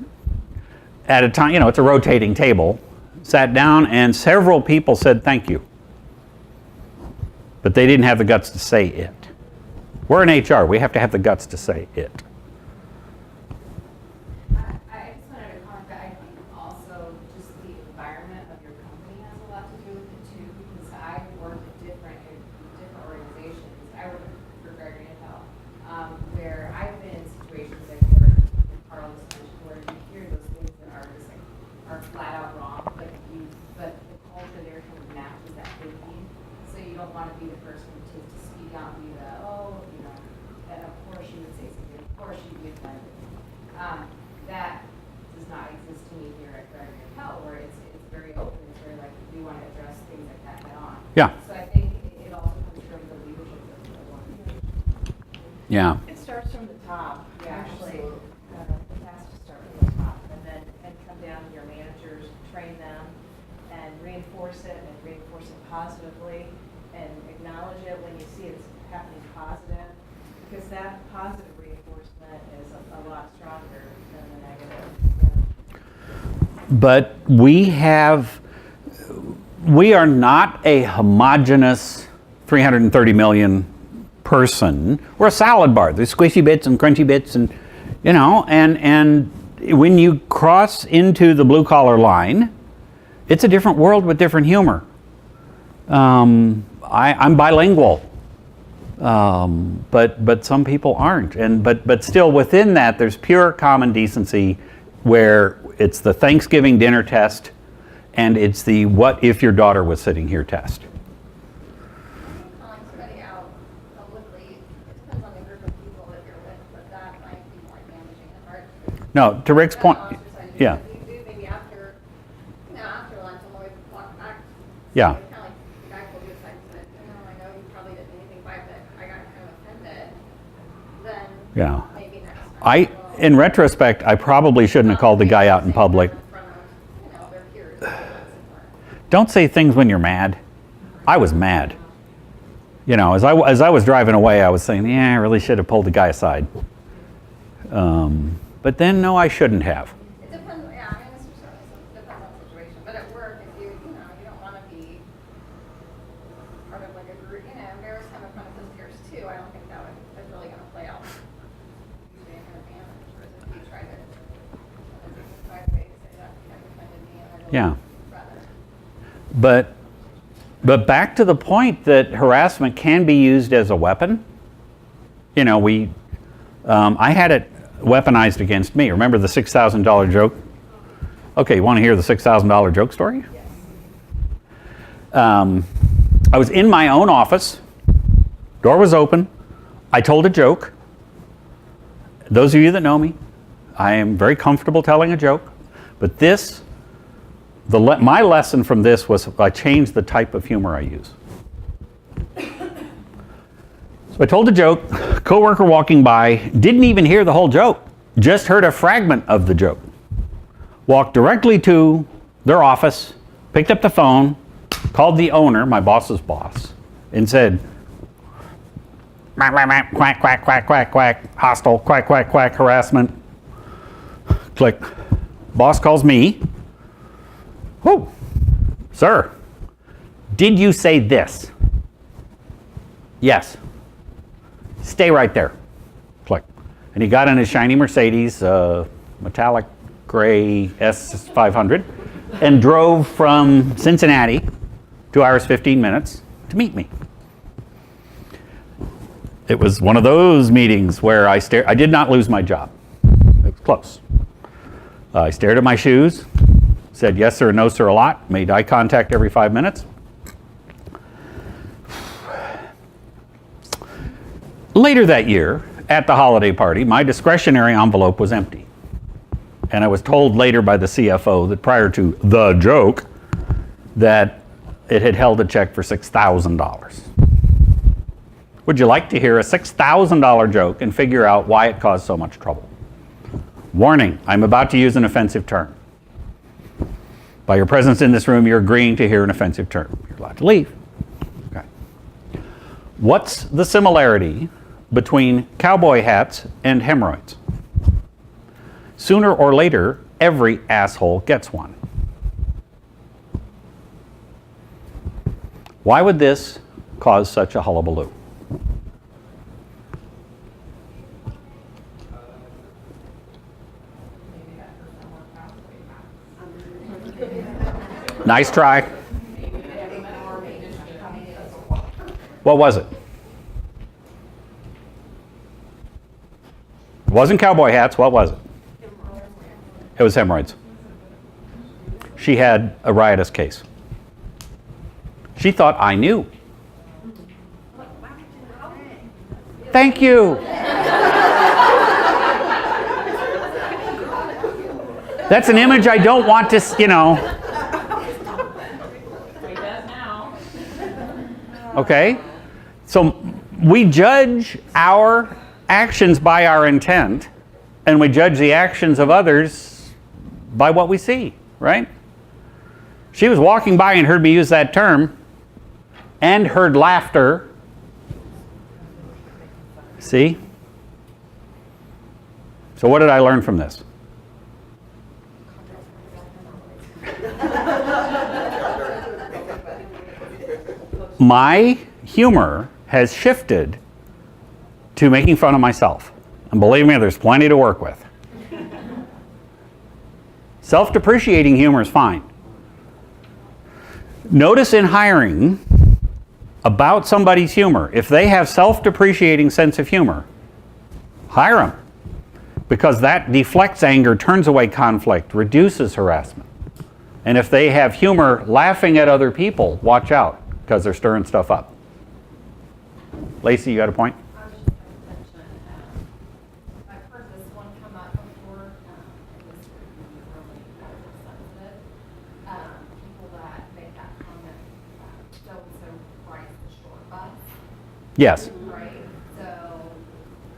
at a time, you know, it's a rotating table, sat down, and several people said thank you. But they didn't have the guts to say it. We're in HR, we have to have the guts to say it. I just wanted to comment that I think also just the environment of your company has a lot to do with it too, because I work at different organizations. I work for Gregory and Hell, where I've been in situations like where Karl was mentioned, where you hear those things that are just like are flat out wrong, but the culture there kind of matches that thinking. So you don't want to be the person to speak out and be the, you know, that of course you would say something, of course you'd be offended. That does not exist to me here at Gregory and Hell, where it's very open, it's very like we want to address things like that head on. Yeah. So I think it also comes from the leadership of the organization. Yeah. It starts from the top, Yeah, actually. absolutely. It has to start from the top, and come down to your managers, train them, and reinforce it positively, and acknowledge it when you see it's happening positive, because that positive reinforcement is a lot stronger than the negative. But we are not a homogeneous 330 million person. We're a salad bar. There's squishy bits and crunchy bits, and you know, and when you cross into the blue collar line, it's a different world with different humor. I'm bilingual, but some people aren't, but still within that, there's pure common decency, where it's the Thanksgiving dinner test, and it's the what if your daughter was sitting here test. Calling somebody out publicly, it depends on the group of people that you're with, but that might be more damaging and hard. No, to Rick's point, yeah. You do maybe after lunch, I'm always walking back. Yeah. Kind of like the guy told you, it's like, I know you probably didn't do anything by it, but I got kind of offended. Then Yeah. maybe next time. In retrospect, I probably shouldn't have called the guy out in public. In front of, their peers. That's important. Don't say things when you're mad. I was mad. You know, as I was driving away, I was saying, yeah, I really should have pulled the guy aside. But then, no, I shouldn't have. It depends, yeah, I mean, it's just it depends on the situation. But at work, if you don't want to be part of like a group, embarrass him in front of his peers too. I don't think that's really going to play out usually in your advantage. Whereas if you try to say that you offended me, and I really Yeah. rather. But back to the point that harassment can be used as a weapon. You know, I had it weaponized against me. Remember the $6,000 joke? Okay, you want to hear the $6,000 joke story? Yes. I was in my own office. Door was open. I told a joke. Those of you that know me, I am very comfortable telling a joke. But my lesson from this was I changed the type of humor I use. So I told a joke, coworker walking by, didn't even hear the whole joke, just heard a fragment of the joke. Walked directly to their office, picked up the phone, called the owner, my boss's boss, and said, quack, quack, quack, quack, quack, quack, hostile, quack, quack, quack, harassment. Click. Boss calls me. Whoa, sir, did you say this? Yes. Stay right there. Click. And he got in his shiny Mercedes, metallic gray S500, and drove from Cincinnati, 2 hours, 15 minutes, to meet me. It was one of those meetings where I did not lose my job. It was close. I stared at my shoes, said yes sir, no sir a lot, made eye contact every 5 minutes. Later that year, at the holiday party, my discretionary envelope was empty. And I was told later by the CFO that prior to the joke, that it had held a check for $6,000. Would you like to hear a $6,000 joke and figure out why it caused so much trouble? Warning, I'm about to use an offensive term. By your presence in this room, you're agreeing to hear an offensive term. You're allowed to leave. Okay. What's the similarity between cowboy hats and hemorrhoids? Sooner or later, every asshole gets one. Why would this cause such a hullabaloo? Nice try. What was it? It wasn't cowboy hats. What was it? It was hemorrhoids. She had a riotous case. She thought I knew. Thank you. That's an image I don't want to, He does now. Okay? So we judge our actions by our intent, and we judge the actions of others by what we see, right? She was walking by and heard me use that term and heard laughter. See? So what did I learn from this? My humor has shifted to making fun of myself. And believe me, there's plenty to work with. Self-depreciating humor is fine. Notice in hiring about somebody's humor. If they have self-depreciating sense of humor, hire them. Because that deflects anger, turns away conflict, reduces harassment. And if they have humor laughing at other people, watch out, because they're stirring stuff up. Lacey, you got a point? I was just going to mention, I've heard this one come up before, and this would be really sensitive. People that make that comment, so-and-so rides the short bus, Yes. right? So,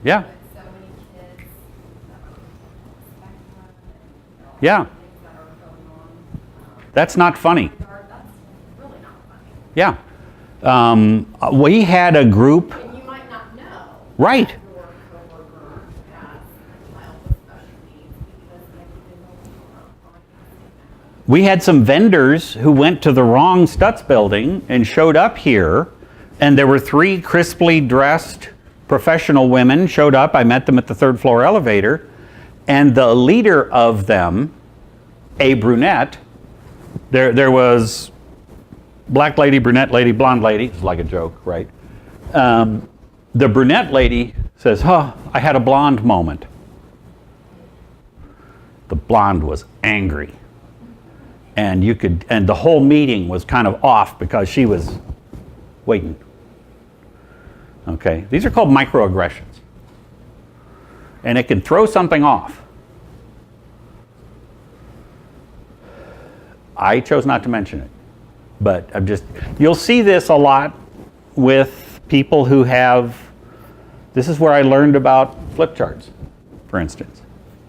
Yeah. with so many kids that are on the spectrum and, Yeah. things that are going on. That's not funny. That's really not funny. Yeah. We had a group. And you might not know. Right. Your coworker has a child with special needs because maybe they don't know. We had some vendors who went to the wrong Stutz building and showed up here, and there were 3 crisply dressed professional women showed up. I met them at the 3rd floor elevator, and the leader of them, a brunette, there was black lady, brunette lady, blonde lady. It's like a joke, right? The brunette lady says, "Oh, I had a blonde moment." The blonde was angry. And the whole meeting was kind of off because she was waiting. Okay, these are called microaggressions. And it can throw something off. I chose not to mention it, but you'll see this a lot with people who have, this is where I learned about flip charts, for instance.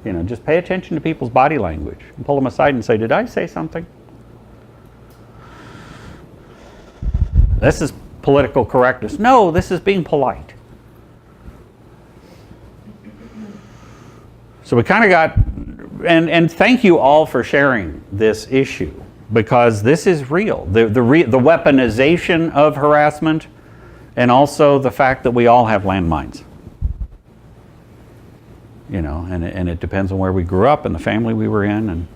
You know, just pay attention to people's body language and pull them aside and say, did I say something? This is political correctness. No, this is being polite. So we kind of got, and thank you all for sharing this issue, because this is real. The weaponization of harassment, and also the fact that we all have landmines. You know, and it depends on where we grew up and the family we were in. And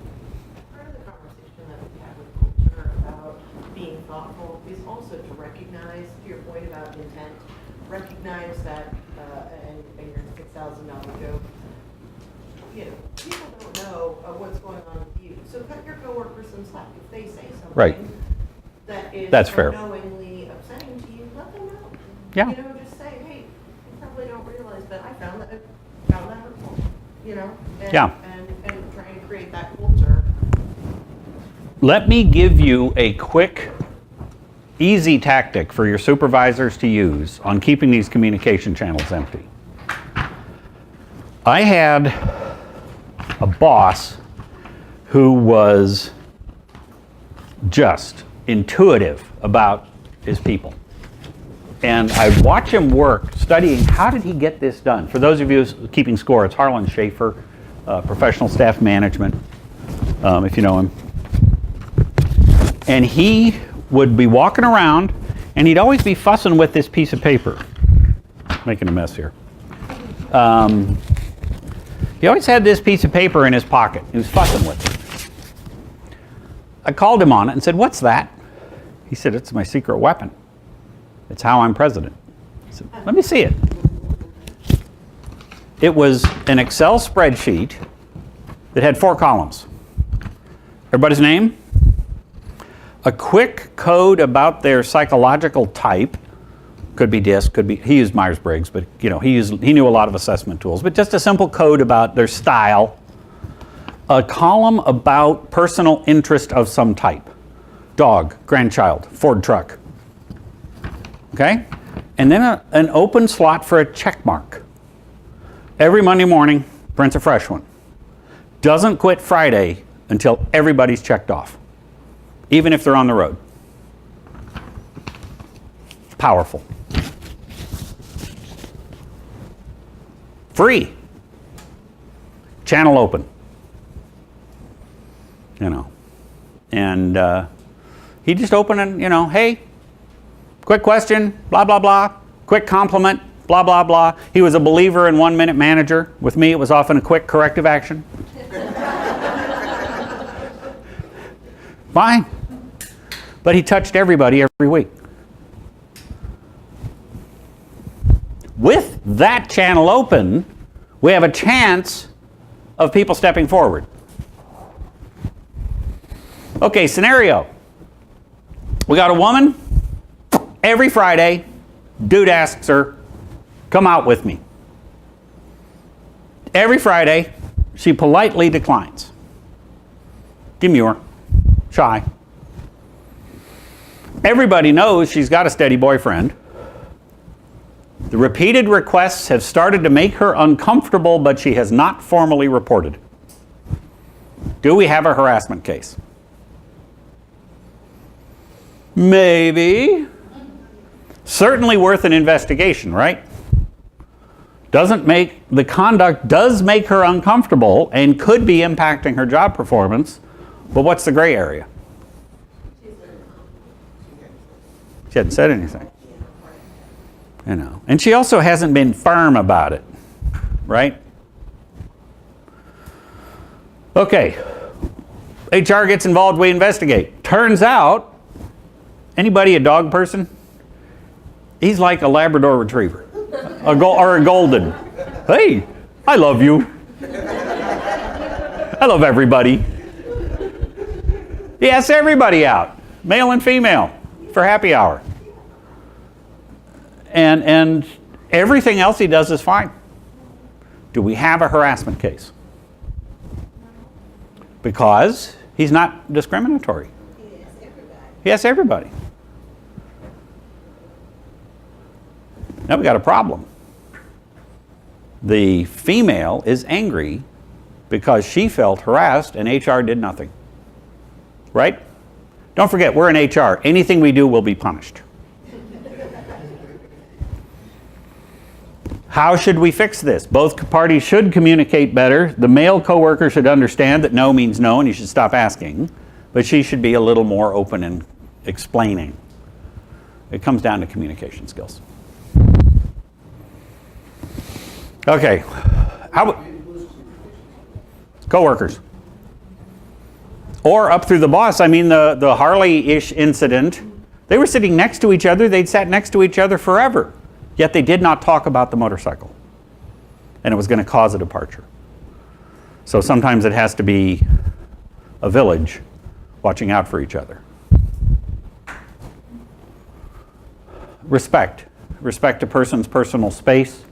Part of the conversation that we have with culture about being thoughtful is also to recognize, to your point about intent, recognize that, and your $6,000 joke, you know, people don't know what's going on with you. So cut your coworkers some slack. If they say something Right. that is That's fair. unknowingly upsetting to you, let them know. Yeah. You know, just say, hey, you probably don't realize that I found that hurtful, you know? And, Yeah. And try and create that culture. let me give you a quick, easy tactic for your supervisors to use on keeping these communication channels empty. I had a boss who was just intuitive about his people. And I'd watch him work, studying how did he get this done. For those of you keeping score, it's Harlan Schaefer, professional staff management, if you know him. And he would be walking around, and he'd always be fussing with this piece of paper. Making a mess here. He always had this piece of paper in his pocket. He was fussing with it. I called him on it and said, "What's that?" He said, "It's my secret weapon. It's how I'm president." I said, "Let me see it." It was an Excel spreadsheet that had 4 columns. Everybody's name, a quick code about their psychological type, could be DISC, could be, he used Myers-Briggs, but you know, he knew a lot of assessment tools, but just a simple code about their style, a column about personal interest of some type, dog, grandchild, Ford truck, okay? And then an open slot for a check mark. Every Monday morning, prints a fresh one. Doesn't quit Friday until everybody's checked off, even if they're on the road. Powerful. Free. Channel open. You know. And he just opened and, you know, hey, quick question, blah, blah, blah. Quick compliment, blah, blah, blah. He was a believer in 1-minute manager. With me, it was often a quick corrective action. Fine. But he touched everybody every week. With that channel open, we have a chance of people stepping forward. Okay, scenario. We got a woman. Every Friday, dude asks her, "Come out with me." Every Friday, she politely declines. Demure. Shy. Everybody knows she's got a steady boyfriend. The repeated requests have started to make her uncomfortable, but she has not formally reported. Do we have a harassment case? Maybe. Certainly worth an investigation, right? The conduct does make her uncomfortable and could be impacting her job performance, but what's the gray area? She hadn't said anything. You know, and she also hasn't been firm about it, right? Okay, HR gets involved, we investigate. Turns out, anybody a dog person? He's like a Labrador Retriever, or a Golden. Hey, I love you. I love everybody. He asks everybody out, male and female, for happy hour. And everything else he does is fine. Do we have a harassment case? Because he's not discriminatory. He asks everybody. Now we got a problem. The female is angry because she felt harassed and HR did nothing. Right? Don't forget, we're in HR. Anything we do will be punished. How should we fix this? Both parties should communicate better. The male coworker should understand that no means no and you should stop asking. But she should be a little more open in explaining. It comes down to communication skills. Okay. How coworkers. Or up through the boss. I mean, the Harley-ish incident, they were sitting next to each other. They'd sat next to each other forever. Yet they did not talk about the motorcycle. And it was going to cause a departure. So sometimes it has to be a village watching out for each other. Respect. Respect a person's personal space.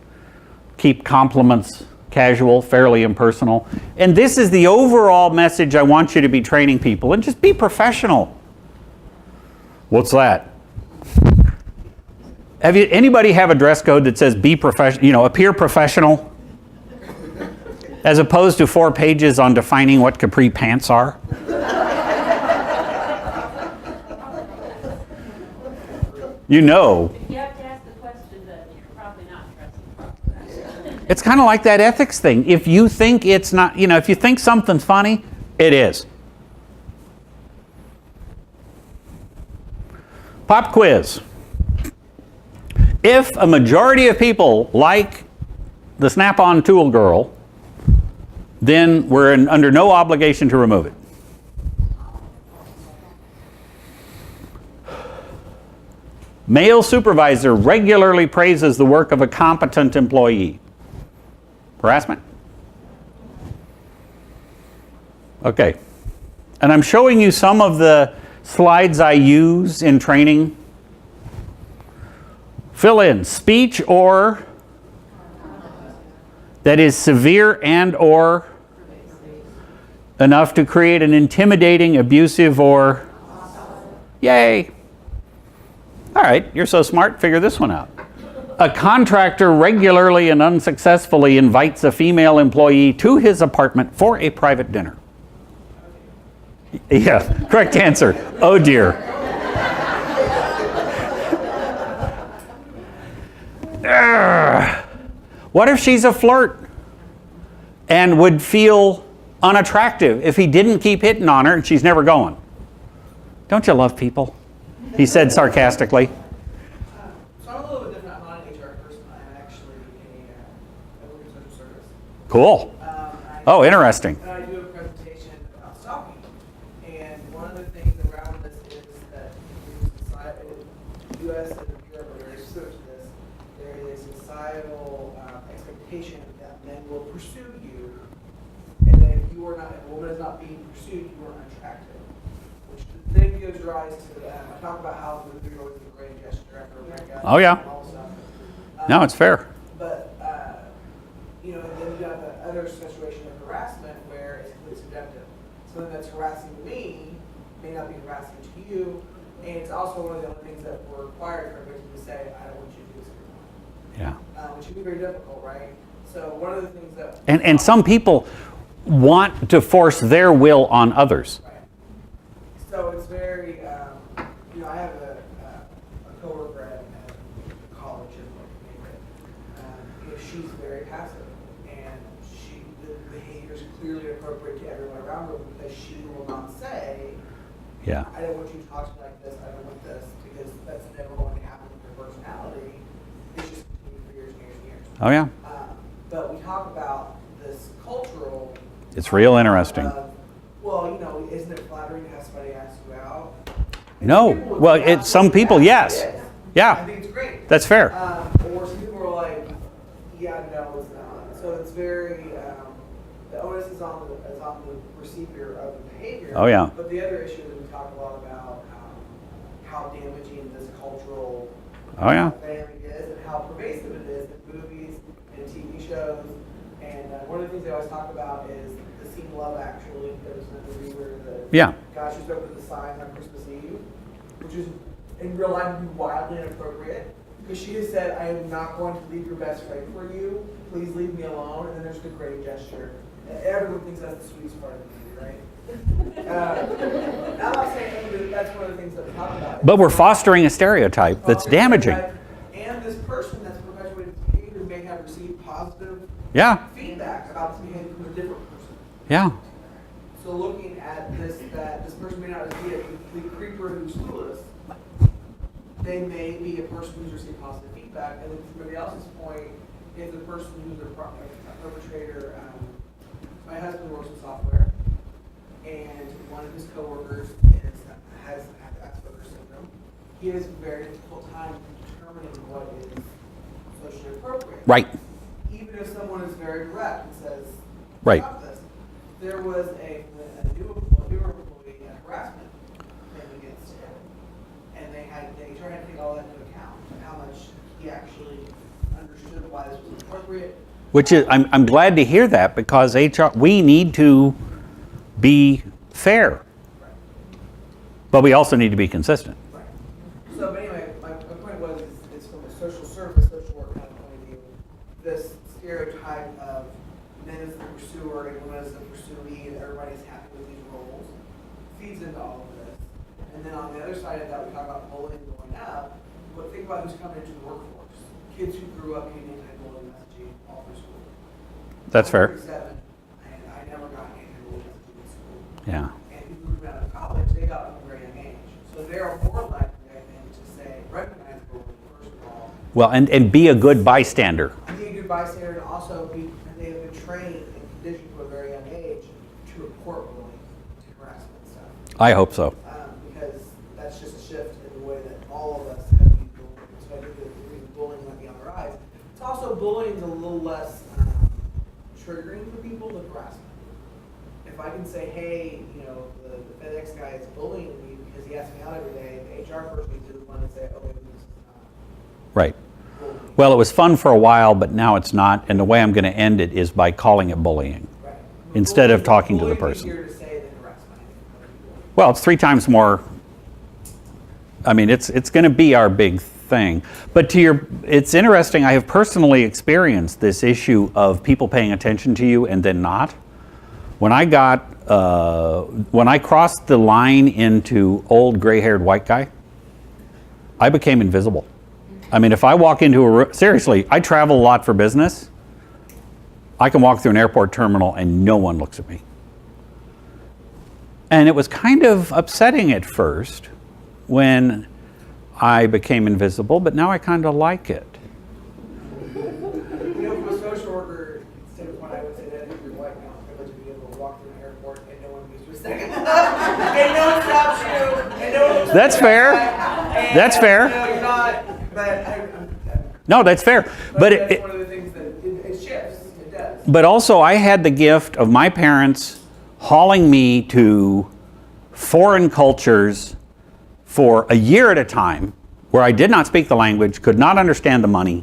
Keep compliments casual, fairly impersonal. And this is the overall message I want you to be training people. And just be professional. What's that? Anybody have a dress code that says be professional, appear professional? As opposed to 4 pages on defining what capri pants are? You know. If you have to ask the question, then you're probably not dressing. It's kind of like that ethics thing. If you think it's not, if you think something's funny, it is. Pop quiz. If a majority of people like the Snap-on tool girl, then we're under no obligation to remove it. Male supervisor regularly praises the work of a competent employee. Harassment? Okay. And I'm showing you some of the slides I use in training. Fill in speech or that is severe and or enough to create an intimidating, abusive, or yay. All right, you're so smart, figure this one out. A contractor regularly and unsuccessfully invites a female employee to his apartment for a private dinner. Yeah, correct answer. Oh dear. What if she's a flirt and would feel unattractive if he didn't keep hitting on her and she's never going? Don't you love people? He said sarcastically. So I'm a little bit different. I'm not an HR person. I'm actually I work in social service. Cool. Oh, interesting. And I do a presentation about stalking. And one of the things around this is that in the U.S. and Europe are very similar to this. There is a societal expectation that men will pursue you, and that if you are not, if a woman is not being pursued, you are unattractive. Which then gives rise to I talk about how there's always a great gesture after a breakup. Oh, yeah. And all this stuff. No, it's fair. But and then you have the other situation of harassment where it's completely subjective. Something that's harassing me may not be harassing to you, and it's also one of the other things that we're required for everybody to say, I don't want you to do this anymore. Yeah. Which can be very difficult, right? So one of the things that And some people want to force their will on others. right. So it's very I have a coworker at college and she's very passive, and the behavior is clearly appropriate to everyone around her because she will not say, Yeah. I don't want you to talk to me like this, I don't want this, because that's never going to happen with your personality. It's just continued for years and years and years. Oh, yeah. But we talk about this cultural. It's real interesting. Isn't it flattering to have somebody ask you out? No. Well, some people, yes. I Yeah. think it's great. That's fair. Or some people are like, yeah, no, it's not. So it's very, the onus is on the receiver of the behavior. Oh, yeah. But the other issue is we talk a lot about how damaging this cultural Oh, yeah. dynamic is and how pervasive it is in movies and TV shows. And one of the things they always talk about is the scene Love Actually. There was a movie where the Yeah. guy shoots over the sign on Christmas Eve, which is in real life would be wildly inappropriate. Because she has said, I am not going to leave your best friend for you. Please leave me alone. And then there's the great gesture. Everyone thinks that's the sweetest part of the movie, right? I'm not saying that that's one of the things that we talk about. But we're fostering a stereotype that's damaging. And this person that's perpetuating this behavior may have received positive Yeah, feedback about this behavior from a different person. yeah, So looking at this, that this person may not be a complete creeper who's clueless, they may be a person who's received positive feedback. And then from somebody else's point, if the person who's a perpetrator, my husband works in software, and one of his coworkers has Asperger's syndrome. He has a very difficult time determining what is socially appropriate. right, Even if someone is very direct and says, right. "Stop this." There was a newer employee at Harassment came against him, and they had to take all that into account, and how much he actually understood why this was appropriate. Which is, I'm glad to hear that, because HR, we need to be fair, but we also need to be consistent. Right. So, but anyway, my point was, is from a social service, social work kind of point of view, this stereotype of men as the pursuer and women as the pursuee, and everybody's happy with these roles, feeds into all of this. And then on the other side of that, we talk about bullying going up, but think about who's coming into the workforce. Kids who grew up getting anti-bullying messaging all through school. That's fair. I'm 37, and I never got anti-bullying messaging in school. Yeah. And people who got out of college, they got it from a very young age. So they are more likely, I think, to say, recognize bullying, first of all. Well, and be a good bystander. Be a good bystander, and also they have been trained and conditioned from a very young age to report bullying, to harassment and stuff. I hope so. Because that's just a shift in the way that all of us have been bullying. So I think that the reason bullying might be on the rise. It's also bullying's a little less triggering for people than harassment. If I can say, hey, you know, the FedEx guy is bullying me because he asks me out every day, the HR person needs to do one and say, oh, wait, this is not Right. bullying. Well, it was fun for a while, but now it's not, and the way I'm going to end it is by calling it bullying, Right. instead of talking to the Bullying is person. easier to say than harassment. Well, it's 3 times more. I mean, it's going to be our big thing. But it's interesting. I have personally experienced this issue of people paying attention to you and then not. When I crossed the line into old gray-haired white guy, I became invisible. I mean, if I walk into a room, seriously, I travel a lot for business. I can walk through an airport terminal and no one looks at me. And it was kind of upsetting at first when I became invisible, but now I kind of like it. You know, from a social worker standpoint, I would say that if you're white now, privilege to be able to walk through an airport and no one moves for a second. And no one stops you. And no one That's fair. That's fair. No, you're not. But No, that's fair. But that's one of the things that it shifts. It does. But also, I had the gift of my parents hauling me to foreign cultures for a year at a time, where I did not speak the language, could not understand the money,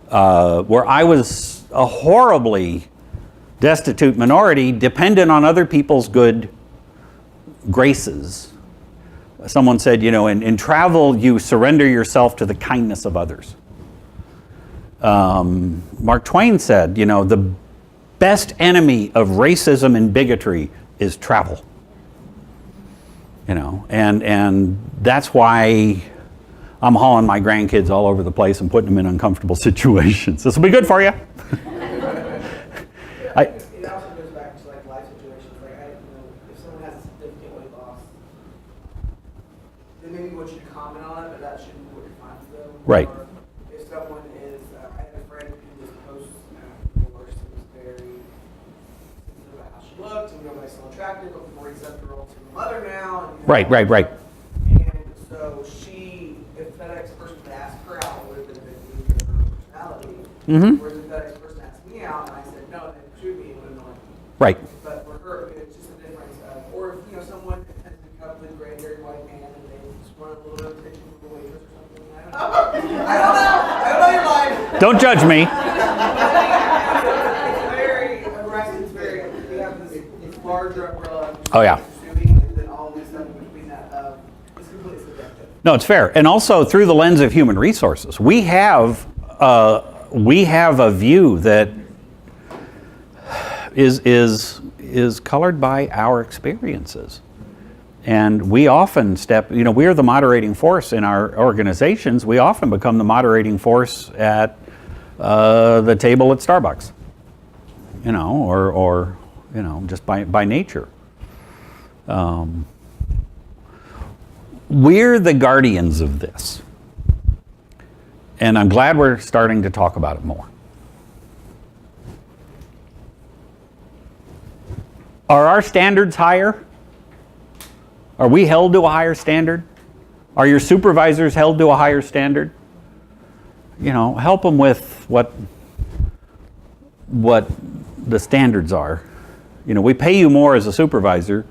where I was a horribly destitute minority, dependent on other people's good graces. Someone said, you know, in travel, you surrender yourself to the kindness of others. Mark Twain said, you know, the best enemy of racism and bigotry is travel. You know, and that's why I'm hauling my grandkids all over the place and putting them in uncomfortable situations. This will be good for you. It also goes back to like life situations. Like you know, if someone has a significant weight loss, they maybe want you to comment on it, but that shouldn't be what defines them. Right. Or if someone is, I had a friend who was post-divorce and was very sensitive about how she looked, and nobody's still attractive, but 47-year-old single mother now. And, you know, Right. And so if FedEx person had asked her out, it would have been a big deal for her personality. Mm-hmm. Whereas if FedEx person asked me out, and I said no, they pursued me, it would have annoyed me. Right. But for her, it's just a difference of, or if, you know, someone has become with a gray-haired white man and they just want a little bit of attention from the waitress or something. I don't know your life. Don't judge me. It's very aggressive. It's very, we have this larger umbrella. Oh, yeah. And then all of this stuff in between that, it's completely subjective. No, it's fair. And also through the lens of human resources, we have a view that is colored by our experiences. And we often we are the moderating force in our organizations. We often become the moderating force at the table at Starbucks, or just by nature. We're the guardians of this. And I'm glad we're starting to talk about it more. Are our standards higher? Are we held to a higher standard? Are your supervisors held to a higher standard? Help them with what the standards are. We pay you more as a supervisor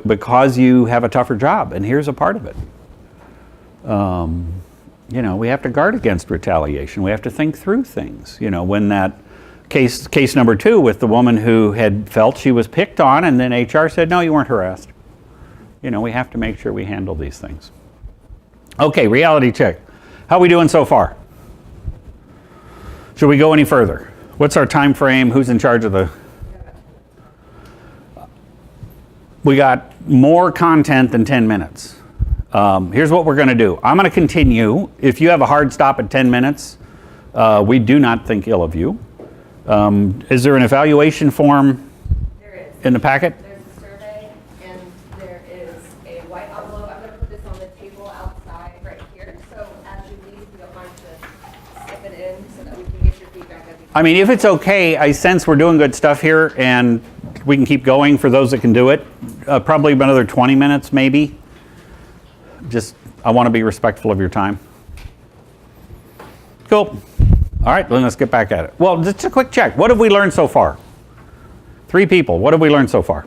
because you have a tougher job, and here's a part of it. We have to guard against retaliation. We have to think through things. When that case number 2 with the woman who had felt she was picked on, and then HR said, no, you weren't harassed. We have to make sure we handle these things. Okay, reality check. How are we doing so far? Should we go any further? What's our time frame? Who's in charge of the... We got more content than 10 minutes. Here's what we're going to do. I'm going to continue. If you have a hard stop at 10 minutes, we do not think ill of you. Is there an evaluation form in the packet? There's a survey, and there is a white envelope. I'm going to put this on the table outside right here. So as you leave, you don't mind to slip it in so that we can get your feedback. I mean, if it's okay, I sense we're doing good stuff here, and we can keep going for those that can do it. Probably another 20 minutes, maybe. I want to be respectful of your time. Cool. All right, then let's get back at it. Well, just a quick check. What have we learned so far? 3 people. What have we learned so far?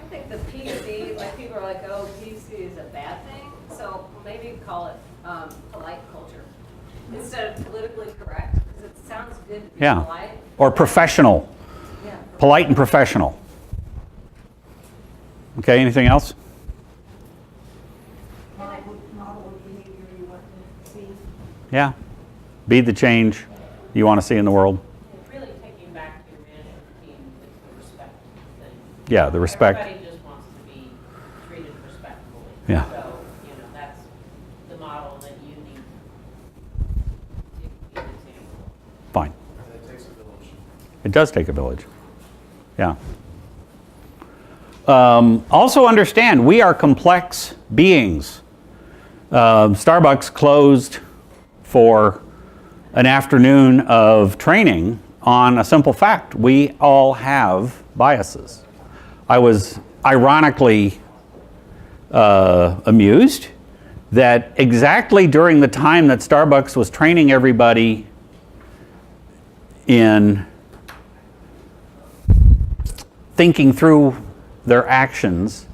I think the PC, people are like, oh, PC is a bad thing. So maybe call it polite culture instead of politically correct, because it sounds good to be polite. Or professional. Yeah. Polite and professional. Okay, anything else? Model of behavior you want to see. Yeah. Be the change you want to see in the world. It's really taking back to your management team, it's the respect thing. Yeah, the respect. Everybody just wants to be treated respectfully. Yeah. So, that's the model that you need to be an example of. Fine. It takes a village. It does take a village. Yeah. Also understand, we are complex beings. Starbucks closed for an afternoon of training on a simple fact. We all have biases. I was ironically amused that exactly during the time that Starbucks was training everybody in thinking through their actions,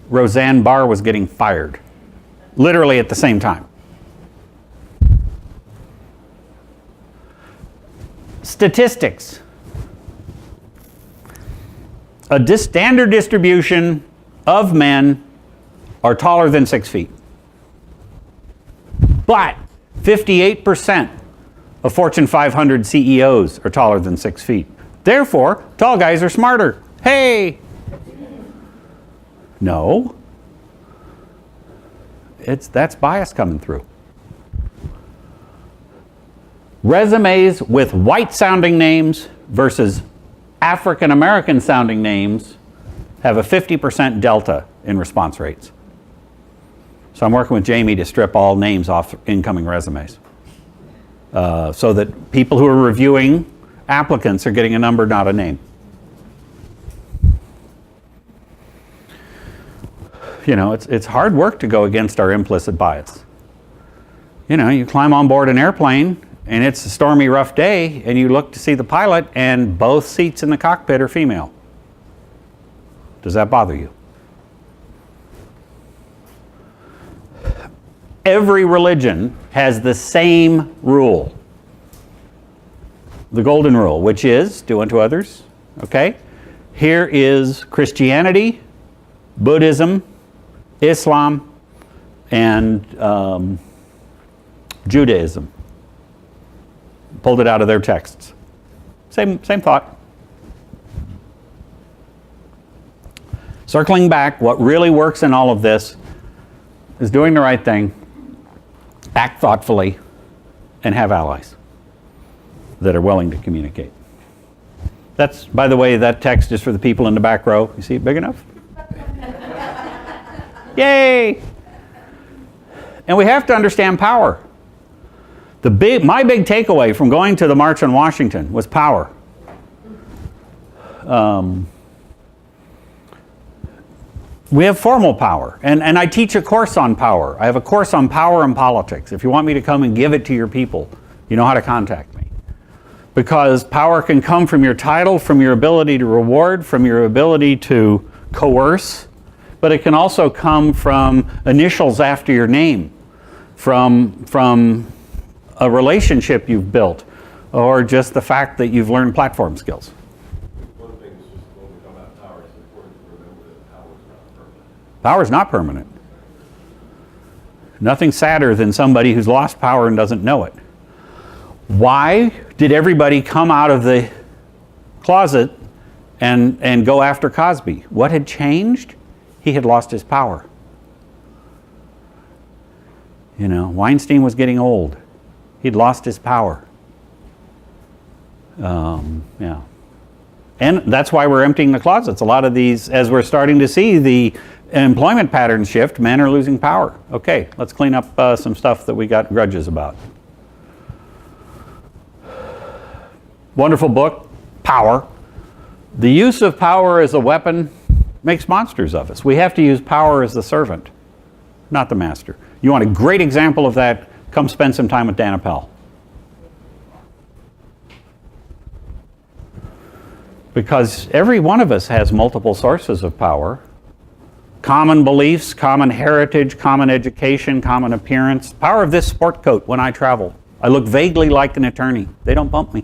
Roseanne Barr was getting fired. Literally at the same time. Statistics. A standard distribution of men are taller than 6 feet. But 58% of Fortune 500 CEOs are taller than 6 feet. Therefore, tall guys are smarter. Hey! No. That's bias coming through. Resumes with white-sounding names versus African-American sounding names have a 50% delta in response rates. So I'm working with Jamie to strip all names off incoming resumes so that people who are reviewing applicants are getting a number, not a name. It's hard work to go against our implicit bias. You climb on board an airplane and it's a stormy, rough day, and you look to see the pilot, and both seats in the cockpit are female. Does that bother you? Every religion has the same rule. The golden rule, which is do unto others. Okay? Here is Christianity, Buddhism, Islam, and Judaism. Pulled it out of their texts. Same thought. Circling back, what really works in all of this is doing the right thing, act thoughtfully, and have allies that are willing to communicate. That's, by the way, that text is for the people in the back row. You see it big enough? Yay! And we have to understand power. My big takeaway from going to the March on Washington was power. We have formal power, and I teach a course on power. I have a course on power and politics. If you want me to come and give it to your people, you know how to contact me. Because power can come from your title, from your ability to reward, from your ability to coerce, but it can also come from initials after your name, from a relationship you've built, or just the fact that you've learned platform skills. One thing is just when we talk about power, it's important to remember that power is not permanent. Power is not permanent. Nothing sadder than somebody who's lost power and doesn't know it. Why did everybody come out of the closet and go after Cosby? What had changed? He had lost his power. You know, Weinstein was getting old. He'd lost his power. Yeah. And that's why we're emptying the closets. A lot of these, as we're starting to see the employment patterns shift, men are losing power. Okay, let's clean up some stuff that we got grudges about. Wonderful book, Power. The use of power as a weapon makes monsters of us. We have to use power as the servant, not the master. You want a great example of that? Come spend some time with Dan Appel. Because every one of us has multiple sources of power. Common beliefs, common heritage, common education, common appearance. Power of this sport coat when I travel. I look vaguely like an attorney. They don't bump me.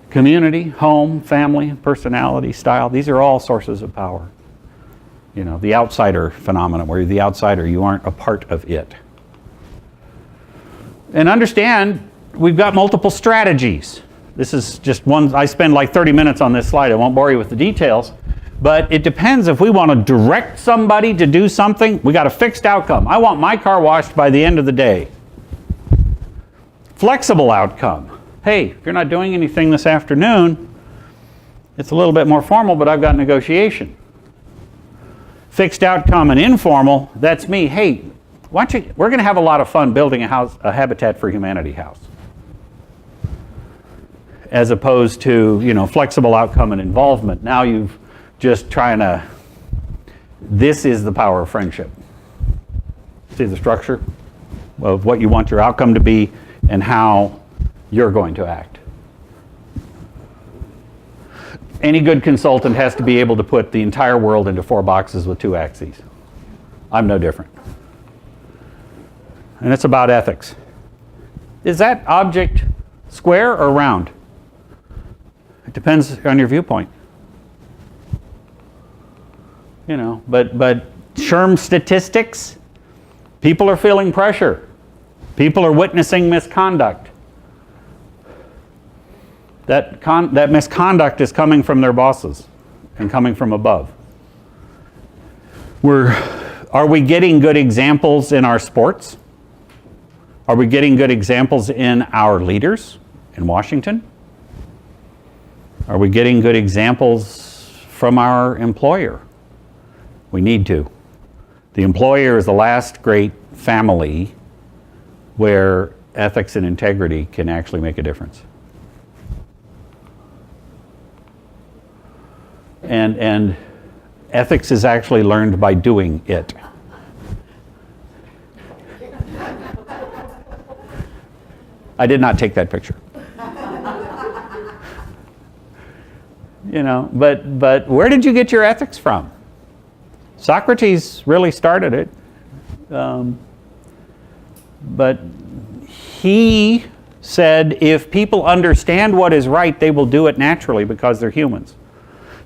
Community, home, family, personality, style. These are all sources of power. You know, the outsider phenomenon, where you're the outsider, you aren't a part of it. And understand, we've got multiple strategies. This is just one, I spend like 30 minutes on this slide. I won't bore you with the details. But it depends if we want to direct somebody to do something, we got a fixed outcome. I want my car washed by the end of the day. Flexible outcome. Hey, if you're not doing anything this afternoon, it's a little bit more formal, but I've got negotiation. Fixed outcome and informal, that's me. Hey, we're going to have a lot of fun building a Habitat for Humanity house. As opposed to, you know, flexible outcome and involvement. Now you've just trying to, this is the power of friendship. See the structure of what you want your outcome to be and how you're going to act. Any good consultant has to be able to put the entire world into 4 boxes with 2 axes. I'm no different. And it's about ethics. Is that object square or round? It depends on your viewpoint. You know, but SHRM statistics, people are feeling pressure. People are witnessing misconduct. That misconduct is coming from their bosses and coming from above. Are we getting good examples in our sports? Are we getting good examples in our leaders in Washington? Are we getting good examples from our employer? We need to. The employer is the last great family where ethics and integrity can actually make a difference. And ethics is actually learned by doing it. I did not take that picture. You know, but where did you get your ethics from? Socrates really started it. But he said if people understand what is right, they will do it naturally because they're humans.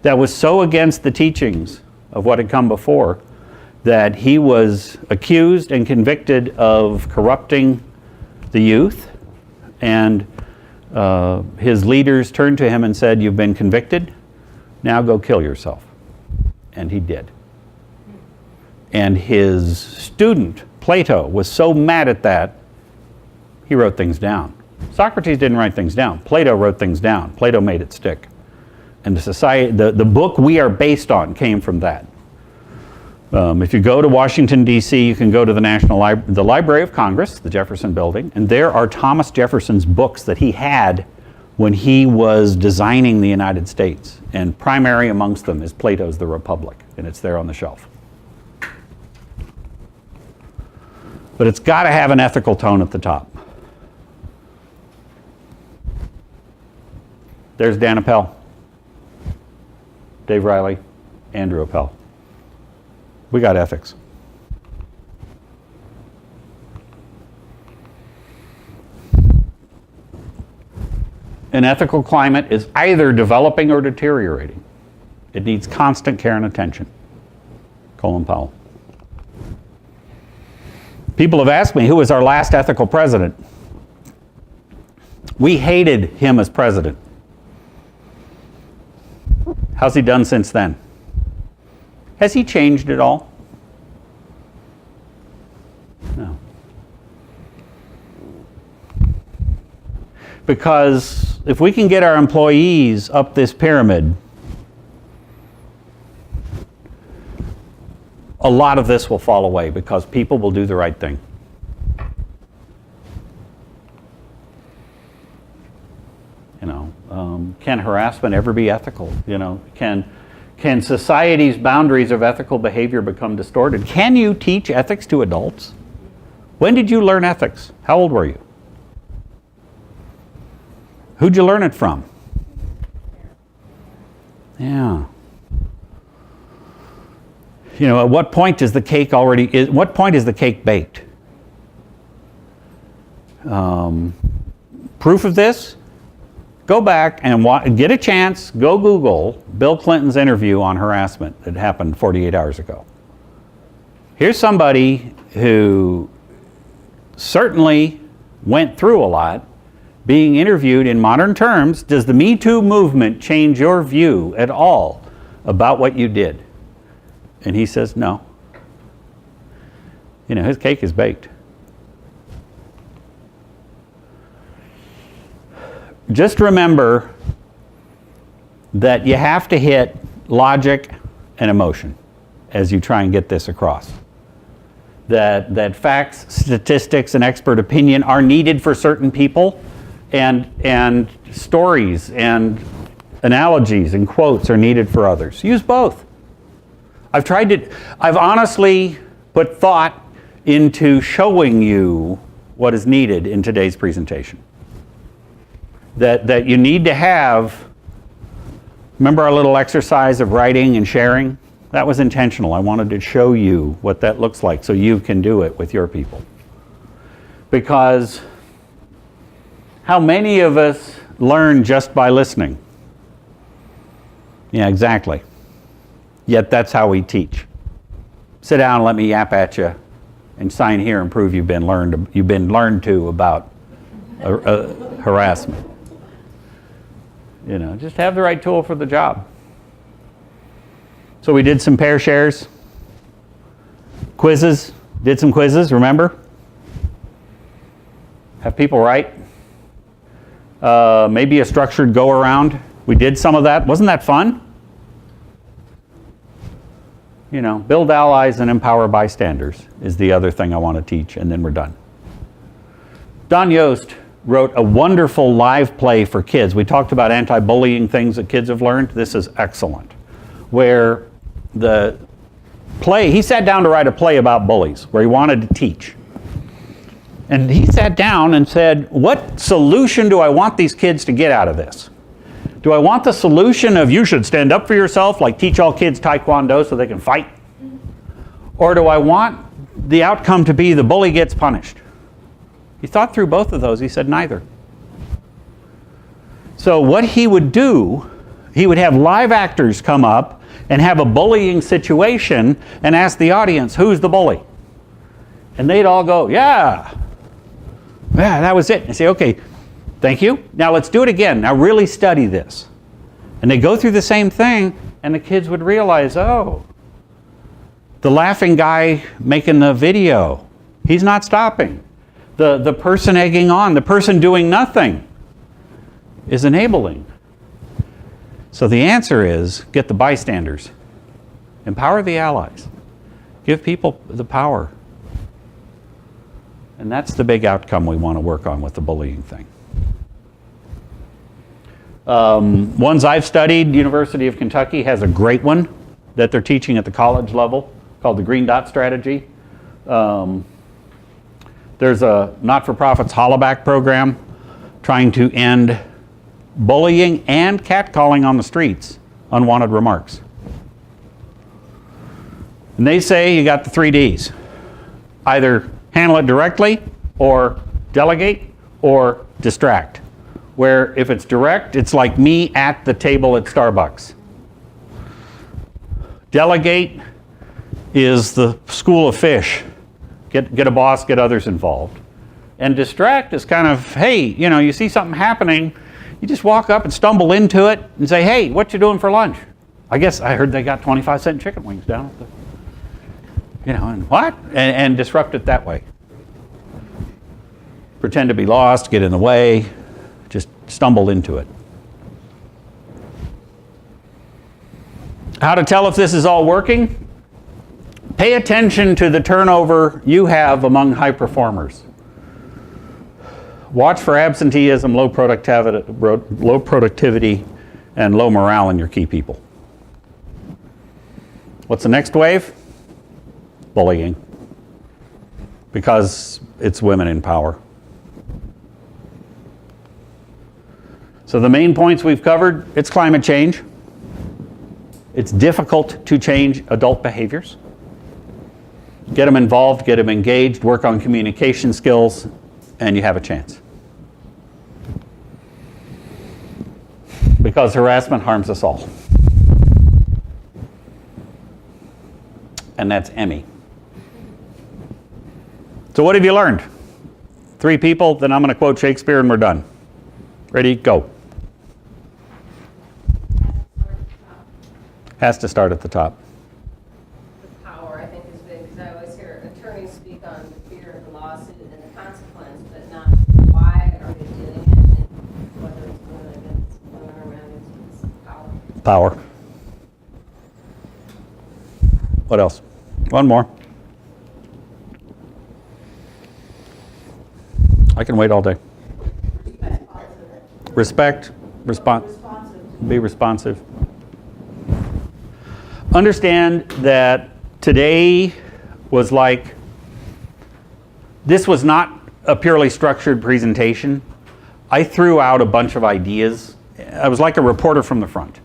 That was so against the teachings of what had come before, that he was accused and convicted of corrupting the youth, and his leaders turned to him and said, "You've been convicted, now go kill yourself." And he did. And his student, Plato, was so mad at that, he wrote things down. Socrates didn't write things down. Plato wrote things down. Plato made it stick. And the book we are based on came from that. If you go to Washington, D.C., you can go to the Library of Congress, the Jefferson Building, and there are Thomas Jefferson's books that he had when he was designing the United States. And primary amongst them is Plato's The Republic, and it's there on the shelf. But it's got to have an ethical tone at the top. There's Dan Appel, Dave Riley, Andrew Appel. We got ethics. An ethical climate is either developing or deteriorating. It needs constant care and attention. Colin Powell. People have asked me, who was our last ethical president? We hated him as president. How's he done since then? Has he changed at all? No. Because if we can get our employees up this pyramid, a lot of this will fall away because people will do the right thing. Can harassment ever be ethical? Can society's boundaries of ethical behavior become distorted? Can you teach ethics to adults? When did you learn ethics? How old were you? Who'd you learn it from? Yeah. At what point is the cake what point is the cake baked? Proof of this? Go back and get a chance, go Google Bill Clinton's interview on harassment that happened 48 hours ago. Here's somebody who certainly went through a lot, being interviewed in modern terms. Does the Me Too movement change your view at all about what you did? And he says no. His cake is baked. Just remember that you have to hit logic and emotion as you try and get this across. That facts, statistics, and expert opinion are needed for certain people, and stories and analogies and quotes are needed for others. Use both. I've honestly put thought into showing you what is needed in today's presentation. That you need to have, remember our little exercise of writing and sharing? That was intentional. I wanted to show you what that looks like so you can do it with your people. Because how many of us learn just by listening? Yeah, exactly. Yet that's how we teach. Sit down and let me yap at you and sign here and prove you've been learned to about harassment. Just have the right tool for the job. So we did some pair shares, quizzes, did some quizzes, remember? Have people write. Maybe a structured go around. We did some of that. Wasn't that fun? Build allies and empower bystanders is the other thing I want to teach, and then we're done. Don Yost wrote a wonderful live play for kids. We talked about anti-bullying things that kids have learned. This is excellent. Where the play, he sat down to write a play about bullies, where he wanted to teach. And he sat down and said, what solution do I want these kids to get out of this? Do I want the solution of you should stand up for yourself, like teach all kids Taekwondo so they can fight? Or do I want the outcome to be the bully gets punished? He thought through both of those. He said neither. So what he would do, he would have live actors come up and have a bullying situation and ask the audience, who's the bully? And they'd all go, yeah, that was it. And say, okay, thank you. Now let's do it again. Now really study this. And they go through the same thing, and the kids would realize, oh, the laughing guy making the video, he's not stopping. The person egging on, the person doing nothing is enabling. So the answer is get the bystanders. Empower the allies. Give people the power. And that's the big outcome we want to work on with the bullying thing. Ones I've studied, University of Kentucky has a great one that they're teaching at the college level called the Green Dot Strategy. There's a not-for-profits Hollaback program trying to end bullying and catcalling on the streets, unwanted remarks. And they say you got the 3 Ds. Either handle it directly, or delegate, or distract. Where if it's direct, it's like me at the table at Starbucks. Delegate is the school of fish. Get a boss, get others involved. And distract is kind of, hey, you see something happening, you just walk up and stumble into it and say, hey, what you doing for lunch? I guess I heard they got 25-cent chicken wings down at the, and what? And disrupt it that way. Pretend to be lost, get in the way, just stumble into it. How to tell if this is all working? Pay attention to the turnover you have among high performers. Watch for absenteeism, low productivity, and low morale in your key people. What's the next wave? Bullying. Because it's women in power. So the main points we've covered, it's climate change. It's difficult to change adult behaviors. Get them involved, get them engaged, work on communication skills, and you have a chance. Because harassment harms us all. And that's Emmy. So what have you learned? 3 people, then I'm going to quote Shakespeare and we're done. Ready? Go. Has to start at the top. The power, I think, is big, because I always hear attorneys speak on the fear of the lawsuit and the consequence, but not why are they doing it, and whether it's women against women or men, it's power. Power. What else? One more. I can wait all day. Respect, be responsive. Understand that today was like, this was not a purely structured presentation. I threw out a bunch of ideas. I was like a reporter from the front,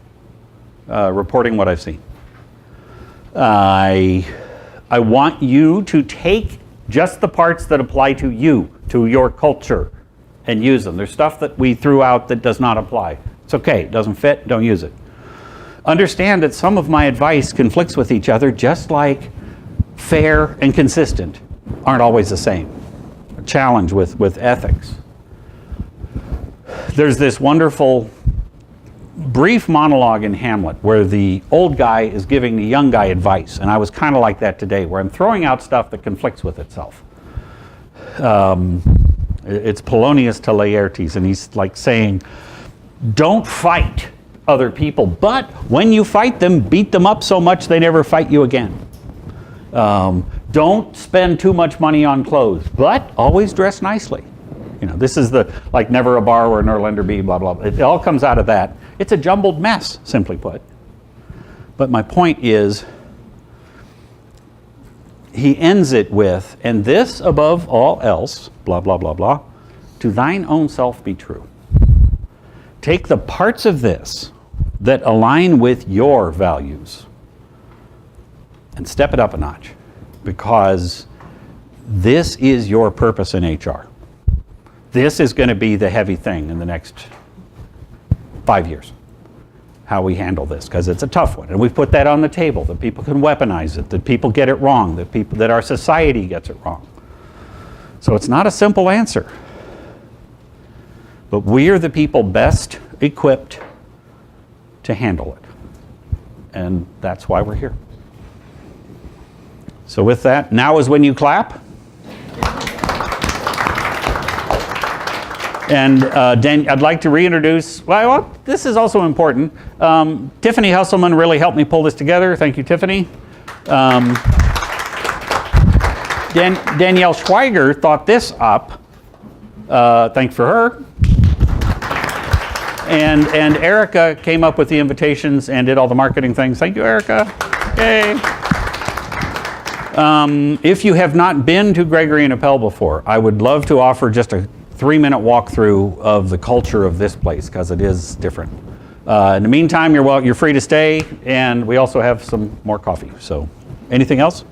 reporting what I've seen. I want you to take just the parts that apply to you, to your culture, and use them. There's stuff that we threw out that does not apply. It's okay, it doesn't fit, don't use it. Understand that some of my advice conflicts with each other, just like fair and consistent aren't always the same. A challenge with ethics. There's this wonderful brief monologue in Hamlet where the old guy is giving the young guy advice, and I was kind of like that today, where I'm throwing out stuff that conflicts with itself. It's Polonius to Laertes, and he's like saying, don't fight other people, but when you fight them, beat them up so much they never fight you again. Don't spend too much money on clothes, but always dress nicely. This is the, like, never a borrower nor lender be, blah, blah, blah. It all comes out of that. It's a jumbled mess, simply put. But my point is, he ends it with, and this above all else, blah, blah, blah, blah, to thine own self be true. Take the parts of this that align with your values and step it up a notch, because this is your purpose in HR. This is going to be the heavy thing in the next 5 years. how we handle this, because it's a tough one. And we've put that on the table, that people can weaponize it, that people get it wrong, that our society gets it wrong. So it's not a simple answer. But we are the people best equipped to handle it. And that's why we're here. So with that, now is when you clap. And I'd like to reintroduce, well, this is also important. Tiffany Husselman really helped me pull this together. Thank you, Tiffany. Danielle Schweiger thought this up. Thanks for her. And Erica came up with the invitations and did all the marketing things. Thank you, Erica. Yay. If you have not been to Gregory and Appel before, I would love to offer just a 3-minute walkthrough of the culture of this place, because it is different. In the meantime, you're free to stay, and we also have some more coffee. So, anything else?